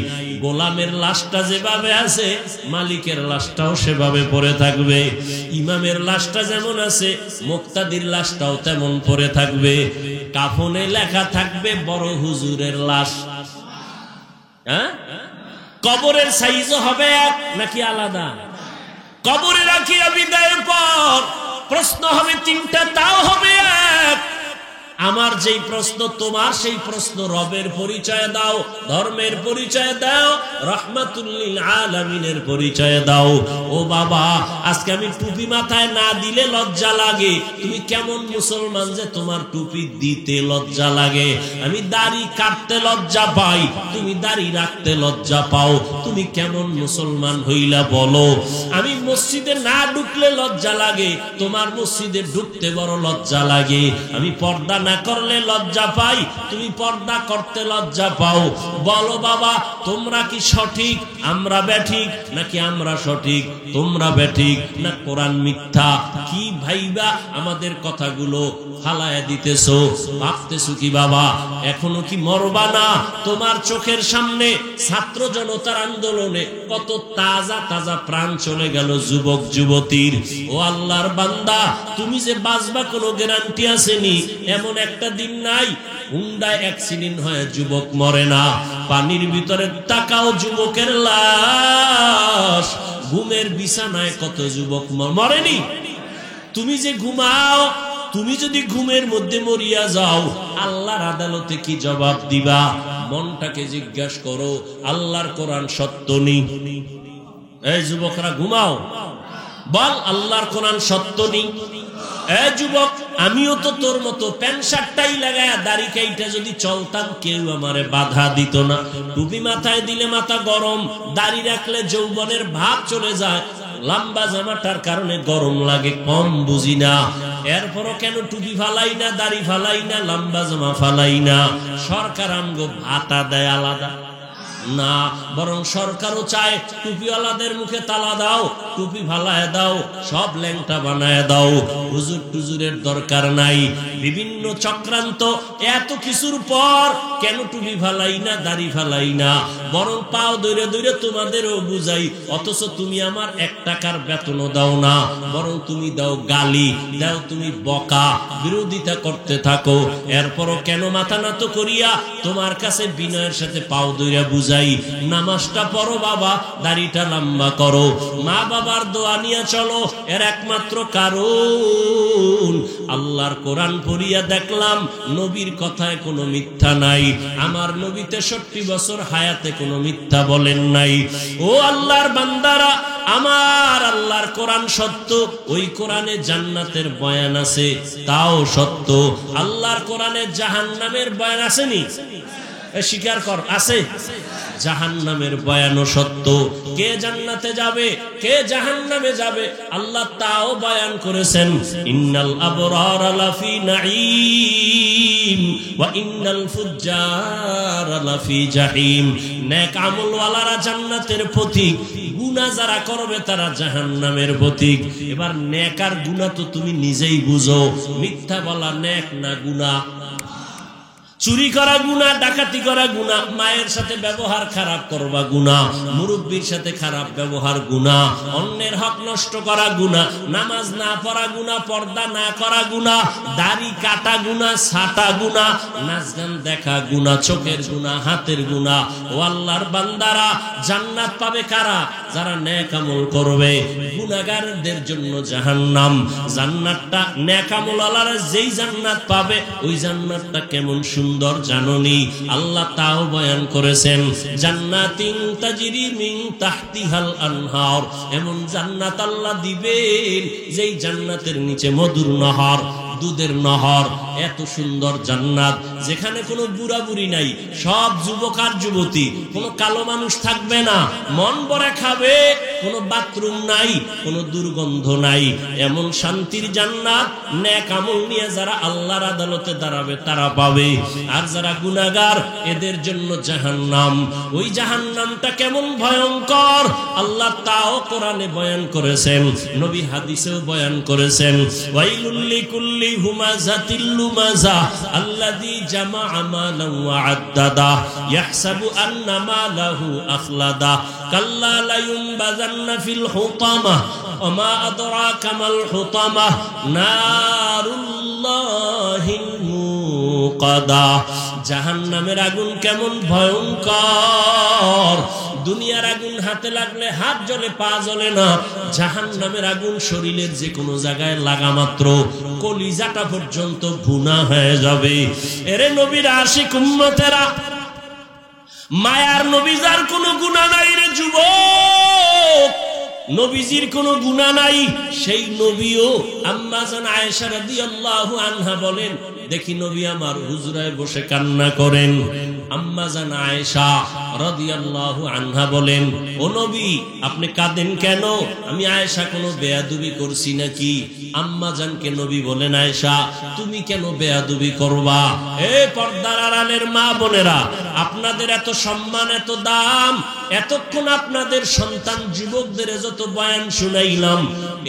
গোলামের লাশটা যেভাবে আছে, মালিকের লাশটাও সেভাবে পড়ে থাকবে। ইমামের লাশটা যেমন আছে, মুক্তাদির লাশটাও তেমন পড়ে থাকবে। কাফনে লেখা থাকবে বড় হুজুরের লাশ। হ্যাঁ, কবরের সাইজও হবে এক নাকি আলাদা? কবরে রাখিয়া বিদায়ের পর প্রশ্ন হবে তিনটা, তাও হবে এক। আমার যেই প্রশ্ন, তোমার সেই প্রশ্ন। রবের পরিচয় দাও, ধর্মের পরিচয় দাও, রাহমাতুল লিল আলামিনের পরিচয় দাও। ও বাবা, আজকে আমি টুপি মাথায় না দিলে লজ্জা লাগে। তুমি কেমন মুসলমান যে তোমার টুপি দিতে লজ্জা লাগে? আমি দাড়ি কাটতে লজ্জা পাই, তুমি দাড়ি রাখতে লজ্জা পাও। তুমি কেমন মুসলমান হইলা বলো? আমি মসজিদে না ঢুকলে লজ্জা লাগে, তোমার মসজিদে ঢুকতে বড় লজ্জা লাগে। আমি পর্দা না করলে লজ্জা পাই, তুমি পর্দা করতে লজ্জা পাও। বলো বাবা, তোমরা কি সঠিক, আমরা ব্যাঠিক, নাকি আমরা সঠিক তোমরা ব্যাঠিক, না কোরআন মিথ্যা? কি ভাইবা আমাদের কথাগুলো ফালায়া দিতেছো? ভাবতেছো কি বাবা এখনো কি মরবা না? তোমার চোখের সামনে ছাত্র জনতার আন্দোলনে কত তাজা তাজা প্রাণ চলে গেল যুবক যুবতীর। ও আল্লাহর বান্দা, তুমি যে বাঁচবা কোনো গ্যারান্টি আসেনি। এমন একটা দিন নাই হুন্ডায় অ্যাক্সিডেন্ট হয়ে যুবক মরে না। পানির ভিতরে তাকাও, যুবকের লাশ। ঘুমের বিছানায় কত যুবক মরেনি? তুমি যে ঘুমাও, তুমি যদি ঘুমের মধ্যে মরিয়া যাও, আল্লাহর আদালতে কি জবাব দিবা? মনটাকে জিজ্ঞাসা করো, আল্লাহর কোরআন সত্য নেই? এই যুবকরা ঘুমাও, বল আল্লাহর কোরআন সত্য নেই? এই যুবক, আমিও তো তোর মতো প্যান্ট শার্টটাই লাগায়া দাড়ি কাইটা যদি চলতাম, কেউ আমারে বাধা দিত না। টুপি মাথায় দিলে মাথা গরম, দাড়ি রাখলে যৌবনের ভাব চলে যায়, লম্বা জামাটার কারণে গরম লাগে, কম বুঝি না। এরপরও কেন টুপি ফালাই না, দাড়ি ফালাই না, লম্বা জামা ফালাই না? সরকার আমগো ভাতা দেয় আলাদা না, বরং সরকারও চায় টুপিওয়ালাদের মুখে তালা দাও, টুপি ফালায় দাও, সব ল্যাংটা বানায় দাও। হুজুর টুজুরের দরকার নাই। বিভিন্ন চক্রান্ত, এত কিছুর পর কেন টুপি ফালাই না, দাড়ি ফালাই না? বরং পাও দৈরে দৈরে তোমাদেরও বুঝাই, অথচ তুমি আমার 1 টাকার বেতনও দাও না, বরং তুমি দাও গালি, দাও তুমি বকা, বিরোধিতা করতে থাকো। এরপরও কেন মাথা নত করিয়া তোমার কাছে বিনয়ের সাথে পাও দৈরে বুঝাই বুঝাই, নামাজটা পড়ো বাবা, দাড়িটা লম্বা করো, মা বাবার দোয়া নিয়ে চলো। এর একমাত্র কারণ আল্লাহর কোরআন পড়িয়া দেখলাম নবীর কথায় কোনো মিথ্যা নাই। আমার নবী 63 বছর হায়াতে কোনো মিথ্যা বলেন নাই। ও আল্লাহর বান্দারা, আমার আল্লাহর কোরআন সত্য, ওই কোরআনে জান্নাতের বয়ান আছে, তাও সত্য। আল্লাহর কোরআনে জাহান্নামের বয়ান আসেনি? স্বীকার কর, আছে। জাহান্নামের বয়ানও সত্য। কে জান্নাতে যাবে, কে জাহান্নামে যাবে, আল্লাহ তাও বয়ান করেছেন। ইন্নাল আবরারা লাফি নাঈম ওয়া ইন্নাল ফুজ্জারা লাফি জাহিম। নেক আমলওয়ালারা জান্নাতের পথিক, গুনাহ যারা করবে তারা জাহান্নামের পথিক। এবার নেক আর গুনাহ তো তুমি নিজেই বুঝো। মিথ্যা বলা নেক না গুনাহ? চুরি করা গুনাহ, ডাকাতি করা গুনাহ, মায়ের সাথে ব্যবহার খারাপ করবা গুনাহ, মুরব্বির সাথে খারাপ ব্যবহার গুনাহ, অন্যের হক নষ্ট করা গুনাহ, নামাজ না পড়া গুনাহ, পর্দা না করা গুনাহ, দাড়ি কাটা গুনাহ, ছাটা গুনাহ, নাচ গান দেখা গুনাহ, চোখের গুনাহ, হাতের গুনাহ। ও আল্লাহর বান্দারা, জান্নাত পাবে কারা? যারা নেক আমল করবে। গুনাহগারদের জন্য জাহান্নাম। জান্নাতটা নেক আমলওয়ালারা যেই জান্নাত পাবে, ওই জান্নাতটা কেমন সুন্দর জাননি? আল্লাহ তাও বয়ান করেছেন, জান্নাতিন তাজরি মিন তাহতিহাল আনহার। এমন জান্নাত আল্লাহ দিবেন যেই জান্নাতের নিচে মধুর নহর, দুধের নহর। এত সুন্দর জান্নাত, যেখানে কোনো বুড়া বুড়ি নাই, সব যুবক আর যুবতী, কোনো কালো মানুষ থাকবে না, মন ভরে খাবে, কোনো বাথরুম নাই, কোনো দুর্গন্ধ নাই। এমন শান্তির জান্নাত নেক আমল নিয়ে যারা আল্লাহর আদালতে দাঁড়াবে তারা পাবে। আর যারা গুনাহগার, এদের জন্য জাহান্নাম। ওই জাহান্নামটা কেমন ভয়ঙ্কর আল্লাহ তাও কোরআনে বয়ান করেছেন, নবী হাদিসেও বয়ান করেছেন। ওয়াইলুল লিকুল্লি হুমাযাতিল লুমাযা আল্লাযী জামাআ মালান ওয়া আদ্দাদা ইয়াহসাবু আন্না মালাহু আখলাদা কাল্লা লা ইউনবাযান্না ফিল হুতামাহ ওয়া মা আদরাকা মাল হুতামাহ নারুল্লাহিল মুকাদা। জাহান্নামের আগুন কেমন ভয়ঙ্কর! দুনিয়ার আগুন হাতে লাগলে হাত জ্বলে, পা জ্বলে না। জাহান্নামের আগুন শরীরের যে কোনো জায়গায় লাগা মাত্র কলিজাটা পর্যন্ত ভুনা হয়ে যাবে। এরে নবীর আশিক উম্মতেরা, মায়ার নবী যার কোনো গুনাহ নাই রে যুবক, নবীজির কোনো গুনাহ নাই, সেই নবীও আম্মা জান আয়েশা রাদিয়াল্লাহু আনহা বলেন, দেখি নবী আমার হুজরায় বসে কান্না করেন। আম্মা জান আয়েশা রাদিয়াল্লাহু আনহা বলেন, ও নবী আপনি কাঁদেন কেন? আমি আয়েশা কোনো বেয়াদবি করছি নাকি? আম্মা জানকে নবী বলেন, আয়েশা তুমি কেন বেয়াদবি করবা? এ পর্দার আড়ালের মা বোনেরা, আপনাদের এত সম্মান, এত দাম, এতক্ষণ আপনাদের সন্তান যুবকদের যত বয়ান শুনাইলাম,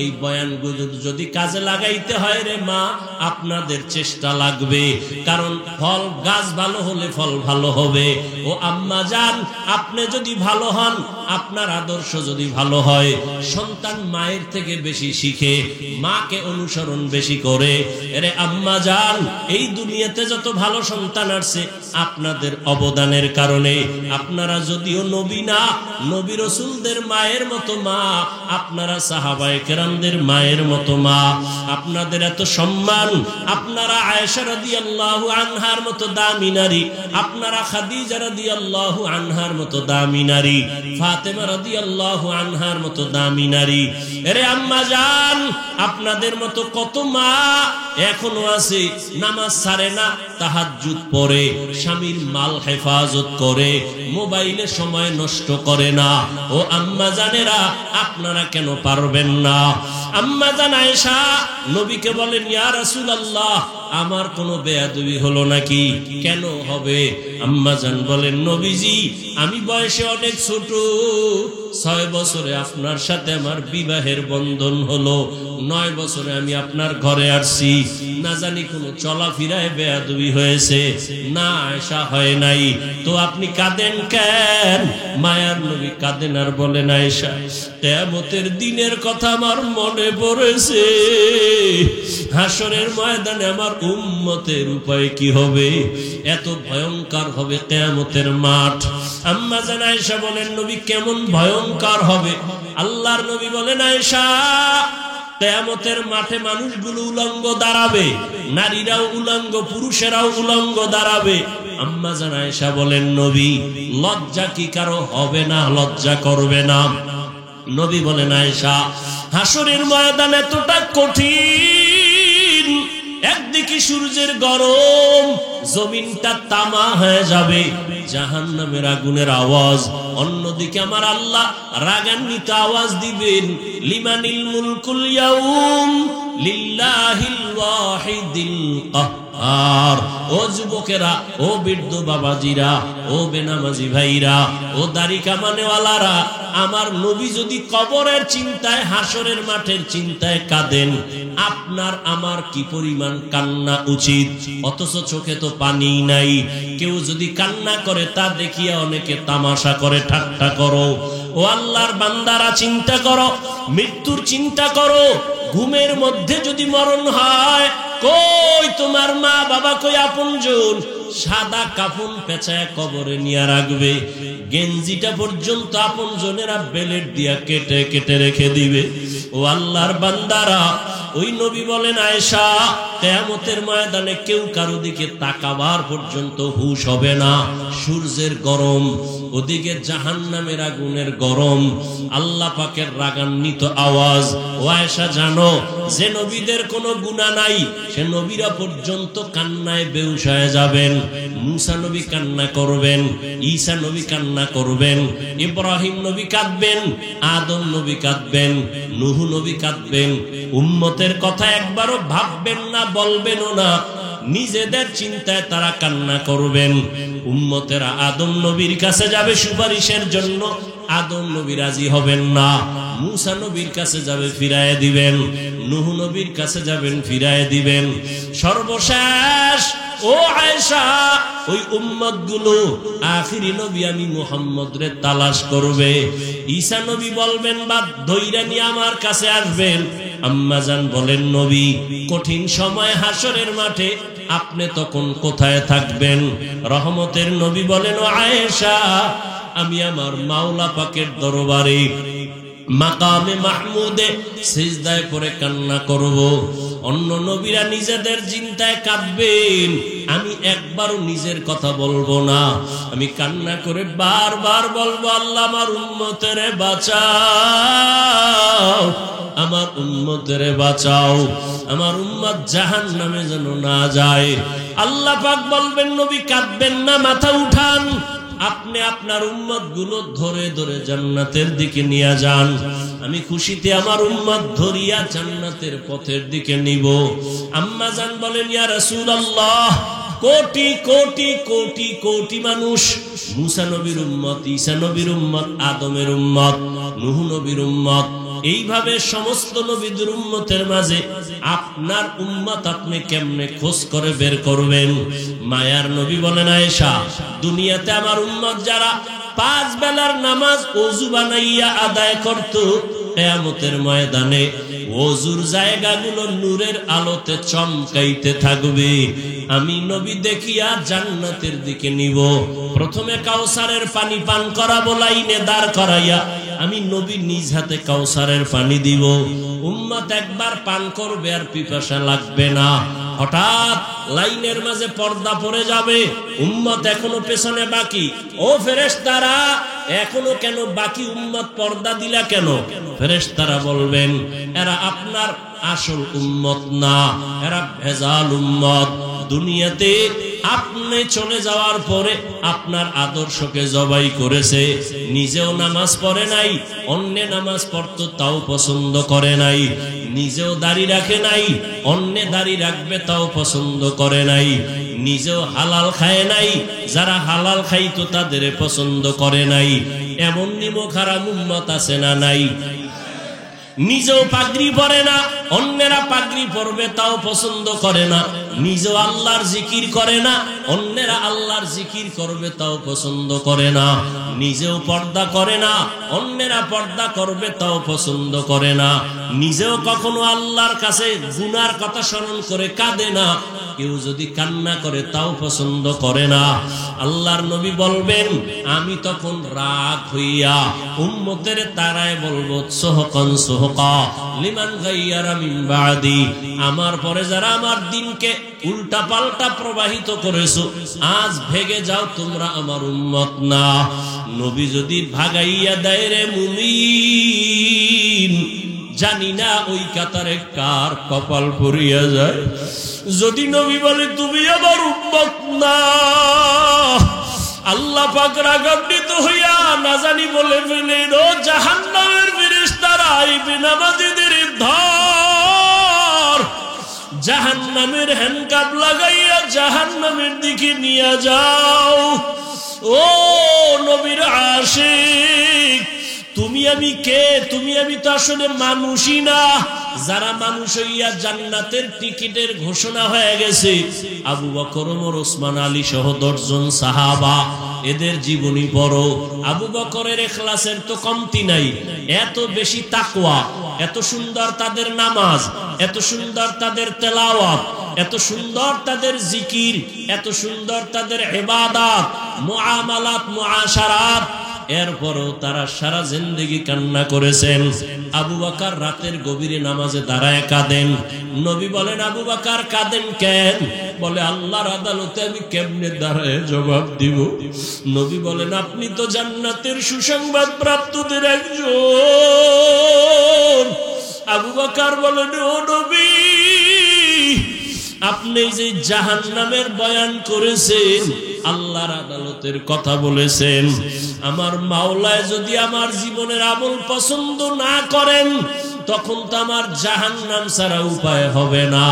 এই বয়ানগুলো যদি কাজে লাগাইতে হয় রে মা, আপনাদের চেষ্টা লাগবে। কারণ ফল, গাছ ভালো হলে ফল ভালো হবে। ও আম্মা জান, আপনি যদি ভালো হন, আপনার আদর্শ যদি ভালো হয়, সন্তান মায়ের থেকে বেশি শিখে, মাকে অনুসরণ বেশি করে। এরে আম্মা জান, এই দুনিয়াতে যত ভালো সন্তান আসছে আপনাদের অবদানের কারণে। আপনারা যদিও নবী না, নবী রাসূলদের মায়ের মতো মা, আপনারা সাহাবায়ে কেরামদের মায়ের মতো মা। আপনাদের এত সম্মান, আপনারা আয়েশা রাদিয়াল্লাহু আনহার মতো দামি নারী, আপনারা খাদিজা রাদিয়াল্লাহু আনহার মতো দামি নারী, ফাতেমা রাদিয়াল্লাহু আনহার মতো দামি নারী। এরে আম্মা জান, আপনাদের মতো কত মা এখনো আছে, নামাজ ছাড়ে না, তাহাজ্জুদ পড়ে, স্বামীর মাল হেফাজত করে, মোবাইলে সময় নষ্ট করে না। ও আম্মা জানেরা, আপনারা কেন পারবেন না? আম্মা জান আয়েশা নবীকে বলেন, ইয়া রাসূলুল্লাহ আমার কোনো বেয়াদবি হলো নাকি? কেন হবে? আম্মা জান বলেন, নবীজি আমি বয়সে অনেক ছোট, 6 বছরে আপনার সাথে আমার বিবাহের বন্ধন হলো, 9 বছরে আমি আপনার ঘরে আসছি, না জানি কোনো চলাফেরায় বেয়াদবি হয়েছে, না আয়েশা হয় নাই, তো আপনি কাঁদেন কেন? মায়ার নবী কাঁদেন আর বলেন, আয়েশা কিয়ামতের দিনের কথা আমার মনে পড়েছে, হাসরের ময়দানে আমার উম্মতের উপায় কি হবে, এত ভয়ঙ্কর হবে কিয়ামতের মাঠ। আম্মা জান আয়েশা বলেন, নবী কেমন ভয়ঙ্কর হবে? আল্লাহর নবী বলেন, আয়েশা কিয়ামতের মাঠে মানুষগুলো উলঙ্গ দাঁড়াবে, নারীরাও উলঙ্গ, পুরুষেরাও উলঙ্গ দাঁড়াবে। আম্মা জান আয়েশা বলেন, নবী লজ্জা কি কারো হবে না? লজ্জা করবে না? নবী বলেন, আয়েশা হাসরের ময়দান এতটা কঠিন, একদিকে সূর্যের গরম, জমিনটা তামা হয়ে যাবে, জাহান্নামের আগুনের আওয়াজ, অন্যদিকে আমার আল্লাহ রাগান্বিত আওয়াজ দিবেন, লিমানিল মুলকুল ইয়াউম লিল্লাহিল ওয়াহিদিল কাহ্হার। ও যুবকেরা, ও বৃদ্ধ বাবাজিরা, ও বেনামাজি ভাইরা, ও দাড়ি কামানেওয়ালারা, আমার নবী যদি কবরের চিন্তায়, হাসরের মাঠের চিন্তায় কাঁদেন, আপনার আমার কি পরিমাণ কান্না উচিত? অথচ চোখে তো পানি নাই। কেউ যদি কান্না করে তা দেখিয়া অনেকে তামাশা করে, ঠাট্টা করো। ও আল্লাহর বান্দারা, চিন্তা করো, মৃত্যুর চিন্তা করো। ঘুমের মধ্যে যদি মরণ হয়, কই তোমার মা বাবা, কই আপনজন? সাদা কাফন পেঁচায় কবরে নিয়ে রাখবে, গেঞ্জিটা পর্যন্ত আপনজনেরা বেলেট দিয়া কেটে কেটে রেখে দিবে। ও আল্লাহর বান্দারা, ওই নবী বলেন, আয়েশা কিয়ামতের ময়দানে কেউ কারো দিকে তাকাবার পর্যন্ত হুঁশ হবে না। সূর্যের গরম, ওদিকে জাহান্নামের আগুনের গরম, আল্লাহ পাকের রাগান্বিত আওয়াজ। ও আয়েশা জানো, যে নবীদের কোনো গুনাহ নাই, সে নবীরা পর্যন্ত কান্নায় বেহুশ হয়ে যাবেন। মুসা নবী কান্না করবেন, ঈসা নবী কান্না করবেন, ইব্রাহিম নবী কাঁদবেন, আদম নবী কাঁদবেন, নূহ নবী কাঁদবেন। উম্মতের কথা একবারও ভাববেন না, বলবেনও না, নিজেদের চিন্তায় তারা কান্না করবেন। উম্মতেরা আদম নবীর কাছে যাবে সুপারিশের জন্য, আদম নবী রাজি হবেন না। মুসা নবীর কাছে যাবে, ফিরায় দিবেন। নূহ নবীর কাছে যাবেন, ফিরায় দিবেন। সর্বশেষ ও আয়েশা, ওই উম্মত গুলো আখিরি নবী আমি মুহাম্মদ রে তালাশ করবে। ঈসা নবী বলবেন, বা ধৈর্য নিয়ে আমার কাছে আসবেন। আম্মা জান বলেন, নবী কঠিন সময় হাসরের মাঠে আপনি তখন কোথায় থাকবেন? রহমতের নবী বলেন, ও আয়েশা আমি আমার মাওলা পাকের দরবারে মাকামে মাহমুদে সিজদায় পড়ে কান্না করব। অন্য নবীরা নিজেদের চিন্তায় কাঁদবেন, আমি একবারও নিজের কথা বলবো না। আমি কান্না করে বারবার বলবো, আল্লাহ আমার উম্মতের বাঁচাও, আমার উম্মতের বাঁচাও, আমার উম্মত জাহান্নামে যেন না যায়। আল্লাহ পাক বলবেন, নবী কাঁদবেন না, মাথা উঠান, আপনি আপনার উম্মত গুলো ধরে ধরে জান্নাতের দিকে নিয়ে যান। আমি খুশিতে আমার উম্মত ধরিয়া জান্নাতের পথের দিকে নিব। আম্মা জান বলেন, ইয়া রাসূলুল্লাহ কোটি কোটি কোটি কোটি মানুষ, মুসা নবীর উম্মত, ঈসা নবীর উম্মত, আদমের উম্মত, নূহ নবীর উম্মত, এইভাবে সমস্ত নবীদের উম্মতের মাঝে আপনার উম্মত আপনি কেমনে খোঁজ করে বের করবেন? মায়ার নবী বলেন, আয়েশা দুনিয়াতে আমার উম্মত যারা 5 বেলার নামাজ ওযু বানাইয়া আদায় করত, কিয়ামতের ময়দানে ওযুর জায়গাগুলো নূরের আলোতে চমকাইতে থাকবে। আমি নবী দেখিয়া জান্নাতের দিকে নিব। প্রথমে কাউসারের পানি পান করাবো, লাইনে দাঁড় করাইয়া আমি নবী নিজ হাতে কাউসারের পানি দিব। উম্মত একবার পান করবে আর পিপাসা লাগবে না। হঠাৎ লাইনের মাঝে পর্দা পড়ে যাবে, উম্মত এখনো পেছনে বাকি। ও ফেরেশতারা, এখনো কেন বাকি? উম্মত পর্দা দিলা কেন? ফেরেশতারা বলবেন, এরা আপনার আসল উম্মত না, এরা ভেজাল উম্মত। দুনিয়াতে আপনি চলে যাওয়ার পরে আপনার আদর্শকে জবাই করেছে, নিজেও নামাজ পড়ে নাই, অন্য নামাজ পড়তো তাও পছন্দ করে নাই, নিজেও দাড়ি রাখে নাই, অন্য দাড়ি রাখবে তাও পছন্দ করে নাই, নিজেও হালাল খায় নাই, যারা হালাল খাইতো তাদের পছন্দ করে নাই। এমন নিমক হারাম উম্মত আছে না নাই? নিজেও পাগড়ি পরে না, অন্যেরা পাগড়ি পরবে তাও পছন্দ করে না। নিজেও আল্লাহর জিকির করে না, অন্যেরা আল্লাহর জিকির করবে তাও পছন্দ করে না। নিজেও পর্দা করে না, অন্যেরা পর্দা করবে তাও পছন্দ করে না। নিজেও কখনো আল্লাহর কাছে গুনার কথা স্মরণ করে কাঁদে না, কেউ যদি কান্না করে তাও পছন্দ করে না। আল্লাহর নবী বলবেন, আমি তখন রাগ হইয়া উম্মতের তারায় বলবো, সোহকান সোহকা লিমান গাইয়ারা মিন বাদি, আমার পরে যারা আমার দিনকে উল্টা পাল্টা প্রবাহিত করেছো, আজ ভেগে যাও, তোমরা আমার উম্মত না। নবী যদি ভাগাইয়া দেয় রে মুমিন, জানি না ওই কাতারে কার কপাল পড়িয়া যায়। যদি নবী বলে তুমি আমার উম্মত না, আল্লাহ পাক রাগান্বিত হইয়া না জানি বলে ফেলেন, ও জাহান্নামের ফেরেশতারা, এই বেনামাজীদের ধর, জাহান্নামের হ্যান্ডকাপ লাগাইয়া জাহান্নামের দিকে নিয়ে যাও। ও নবীর আশিক, তুমি আমি কে? তুমি আমি তো আসলে মানুষই না। যারা মানুষ হইয়া জান্নাতের টিকিটের ঘোষণা হয়ে গেছে, আবু বকর, ওমর, ওসমান, আলী সহ 10 জন সাহাবা, এদের জীবনী পড়ো। আবু বকরের ইখলাসের তো কমতি নাই, এত বেশি তাকওয়া, এত সুন্দর তাদের নামাজ, এত সুন্দর তাদের তেলাওয়াত, এত সুন্দর তাদের জিকির, এত সুন্দর তাদের ইবাদত, মুআমালাত, মুআশারাত। এরপরও তারা সারা জিন্দেগি কান্না করেছেন। আবু বকর রাতের গভীরে নামাজে দাঁড়ায় কাঁদেন। নবী বলেন, আবু বকর কাঁদেন কেন? বলে, আল্লাহর আদালতে আমি কেমনে দাঁড়ায় জবাব দিব? নবী বলেন, আপনি তো জান্নাতের সুসংবাদ প্রাপ্তদের একজন। আবু বকর বলেন, ও নবী, আপনি যে জাহান্নামের বয়ান করেছেন, আল্লাহর আদালতের কথা বলেছেন, আমার মাওলায় যদি আমার জীবনের আমল পছন্দ না করেন, তখন তো আমার জাহান্নাম ছাড়া উপায় হবে না।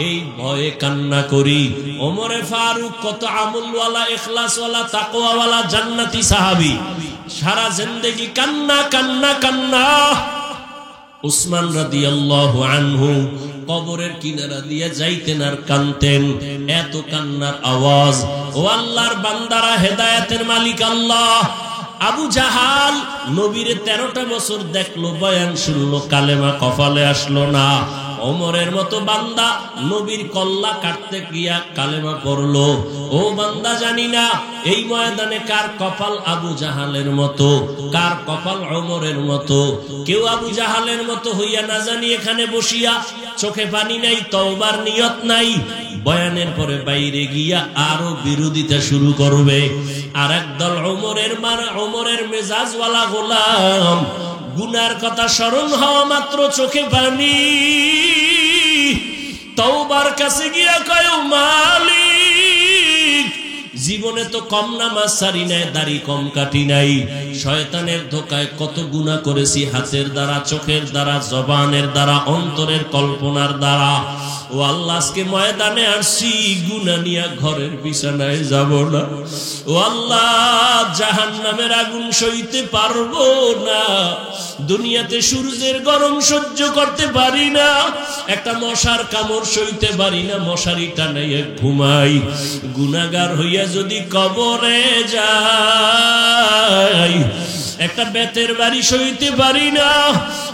এই ভয়ে কান্না করি। ওমরে ফারুক কত আমলওয়ালা, ইখলাসওয়ালা, তাকওয়াওয়ালা জান্নাতি সাহাবী, সারা জিন্দেগি কান্না কান্না কান্না। উসমান রাদিয়াল্লাহু আনহু কবরের কিনারা দিয়ে যাইতেন আর কানতেন, এত কান্নার আওয়াজ। ও আল্লাহর বান্দারা, হেদায়েতের মালিক আল্লাহ। আবু জাহাল নবীর 13টা বছর দেখলো, বয়ান শুনলো, কালেমা কপালে আসলো না। ওমরের মতো বান্দা নবীর কল্লা কাটতে গিয়া কালেমা পড়লো। ও বান্দা, জানি না এই ময়দানে কার কপাল আবু জাহালের মতো, কার কপাল ওমরের মতো। কেউ আবু জাহালের মতো হইয়া না জানি এখানে বসিয়া চোখে পানি নাই, তওবার নিয়ত নাই, বয়ানের পরে বাইরে গিয়া আরো বিরোধিতা শুরু করবে। আর একদল ওমরের মেজাজওয়ালা গোলাম, গুনার কথা স্মরণ হওয়া মাত্র চোখে পানি, তওবার কাছে গিয়া কয়, মালিক, জীবনে তো কম নামাজ সারি নাই, দাড়ি কম কাটি নাই, শয়তানের ধোকায় কত গুনাহ করেছি, হাতের দ্বারা, চোখের দ্বারা, জবানের দ্বারা, অন্তরের কল্পনার দ্বারা। ও আল্লাহ, আজকে ময়দানে আসছি, গুনাহ নিয়ে ঘরের বিছানায় যাব না। ও আল্লাহ, জাহান্নামের আগুন সইতে পারবো না। দুনিয়াতে সূর্যের গরম সহ্য করতে পারি না, একটা মশার কামড় সইতে পারি না, মশারি টানাইয়া ঘুমাই। গুনাহগার হইয়া যদি কবরে যাই, একটা বেতের বাড়ি সইতে পারি না।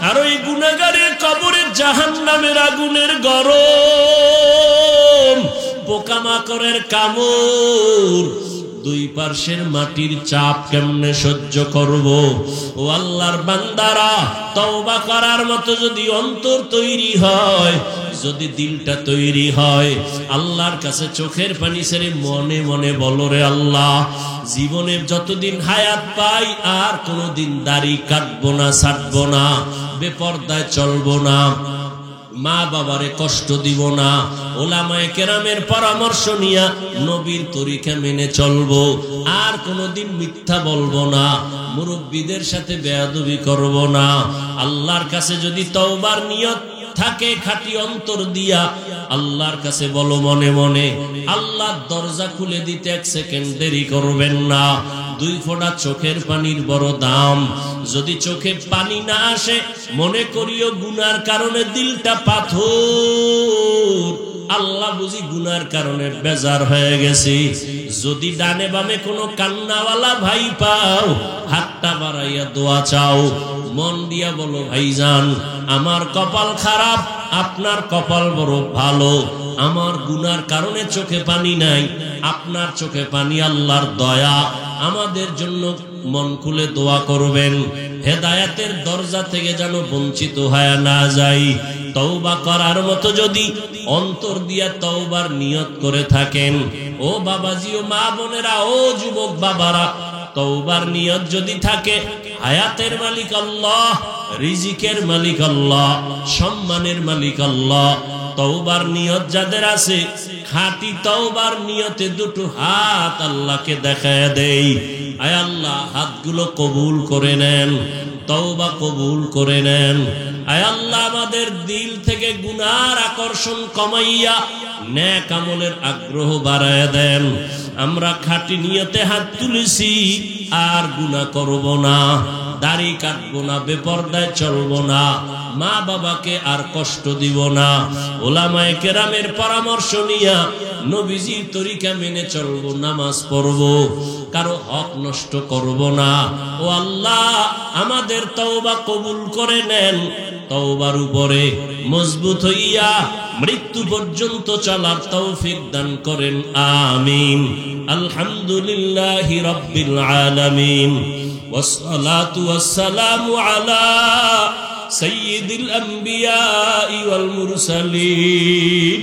আর ওই গুনাহগারের কবরে জাহান্নামের আগুনের গরম, পোকামাকড়ের কামড়, দুই পার্শ্বের মাটির চাপ কেমনে সহ্য করব? ও আল্লাহর বান্দারা, তওবা করার মতো যদি অন্তর তৈরি হয়, যদি দিলটা তৈরি হয়, আল্লাহর কাছে চোখের পানি ছেড়ে মনে মনে বলো, রে আল্লাহ, জীবনে যতদিন হায়াত পাই আর কোনোদিন দাড়ি কাটবো না, ছাড়বো না, বেপরদায় চলবো না, মা বাবারে কষ্ট দিব না, ওলামায়ে কেরামের পরামর্শ নিয়া নবীর তরিকা মেনে চলবো, আর কোনোদিন মিথ্যা বলবো না, মুরব্বীদের সাথে বেয়াদবি করব না। আল্লাহর কাছে যদি তওবার নিয়ত থাকে খাঁটি অন্তর দিয়া, আল্লাহর কাছে বলো মনে মনে, আল্লাহ দরজা খুলে দিতে 1 সেকেন্ড দেরি করবেন না। দুই ফোঁটা চোখের পানির বড় দাম। যদি চোখে পানি না আসে, মনে করিও গুনার কারণে দিলটা পাথর, আল্লাহ বুঝি গুনার কারণে বেজার হয়ে গেছি। যদি ডানে বামে কোনো কান্নাওয়ালা ভাই পাও, হাতটা বাড়াইয়া দোয়া চাও, মন দিয়া বলো, ভাইজান আমার কপাল খারাপ, আপনার কপাল বড় ভালো। আমার গুনার কারণে চোখে পানি নাই, আপনার চোখে পানি আল্লাহর দয়া। আমাদের জন্য মন খুলে দোয়া করবেন, হেদায়েতের দরজা থেকে যেন বঞ্চিত হয়ে না যাই। তওবা করার মতো যদি অন্তর দিয়া তওবার নিয়ত করে থাকেন, ও বাবাজি ও মা বোনেরা, ও যুবক বাবারা, তওবার নিয়ত যদি থাকে, হায়াতের মালিক আল্লাহ, রিজিকের মালিক আল্লাহ, সম্মানের মালিক আল্লাহ। তওবার নিয়ত যাদের আছে, খাঁটি তওবার নিয়তে দুটো হাত আল্লাহকে দেখায় দেই, আয় আল্লাহ হাতগুলো কবুল করে নেন, তওবা কবুল করে নেন। আয় আল্লাহ আমাদের দিল থেকে গুনার আকর্ষণ কমাইয়া নেক আমলের আগ্রহ বাড়ায় দেন। আমরা খাঁটি নিয়তে হাত তুলেছি, আর গুনাহ করব না, দাড়ি কাটবো না, বেপরদায় চলবো না, মা বাবাকে আর কষ্ট দিব না, ওলামায়ে কেরামের পরামর্শ নিয়া নবীজির তরিকা মেনে চলবো, নামাজ পড়বো, কারো হক নষ্ট করব না। ও আল্লাহ আমাদের তওবা কবুল করে নেন, তওবার উপরে মজবুত হইয়া মৃত্যু পর্যন্ত চলার তৌফিক দান করেন, আমিন। আলহামদুলিল্লাহি রাব্বিল আলামিন, ওয়াসসালাতু ওয়াসসালামু আলা সাইয়্যিদিল আমবিয়াই ওয়াল মুরসালিন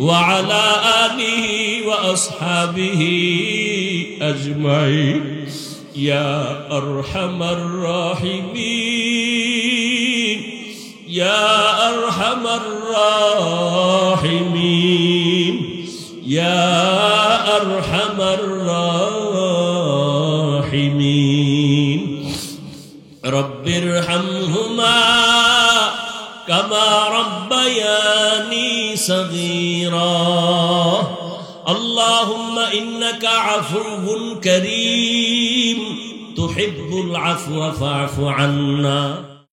ওয়া আলা আলিহি ওয়া আসহাবিহি আজমাইন ইয়া আরহামার রাহিমিন, ইয়া আরহামার রাহিমিন, ইয়া আরহামার রাহিমিন। রব্বির হামহুমা কামা রব্বায়ানি সগীরা। আল্লাহুম্মা ইন্নাকা আফুউন কারীম তুহিব্বুল আফওয়া ফা'ফু আন্না।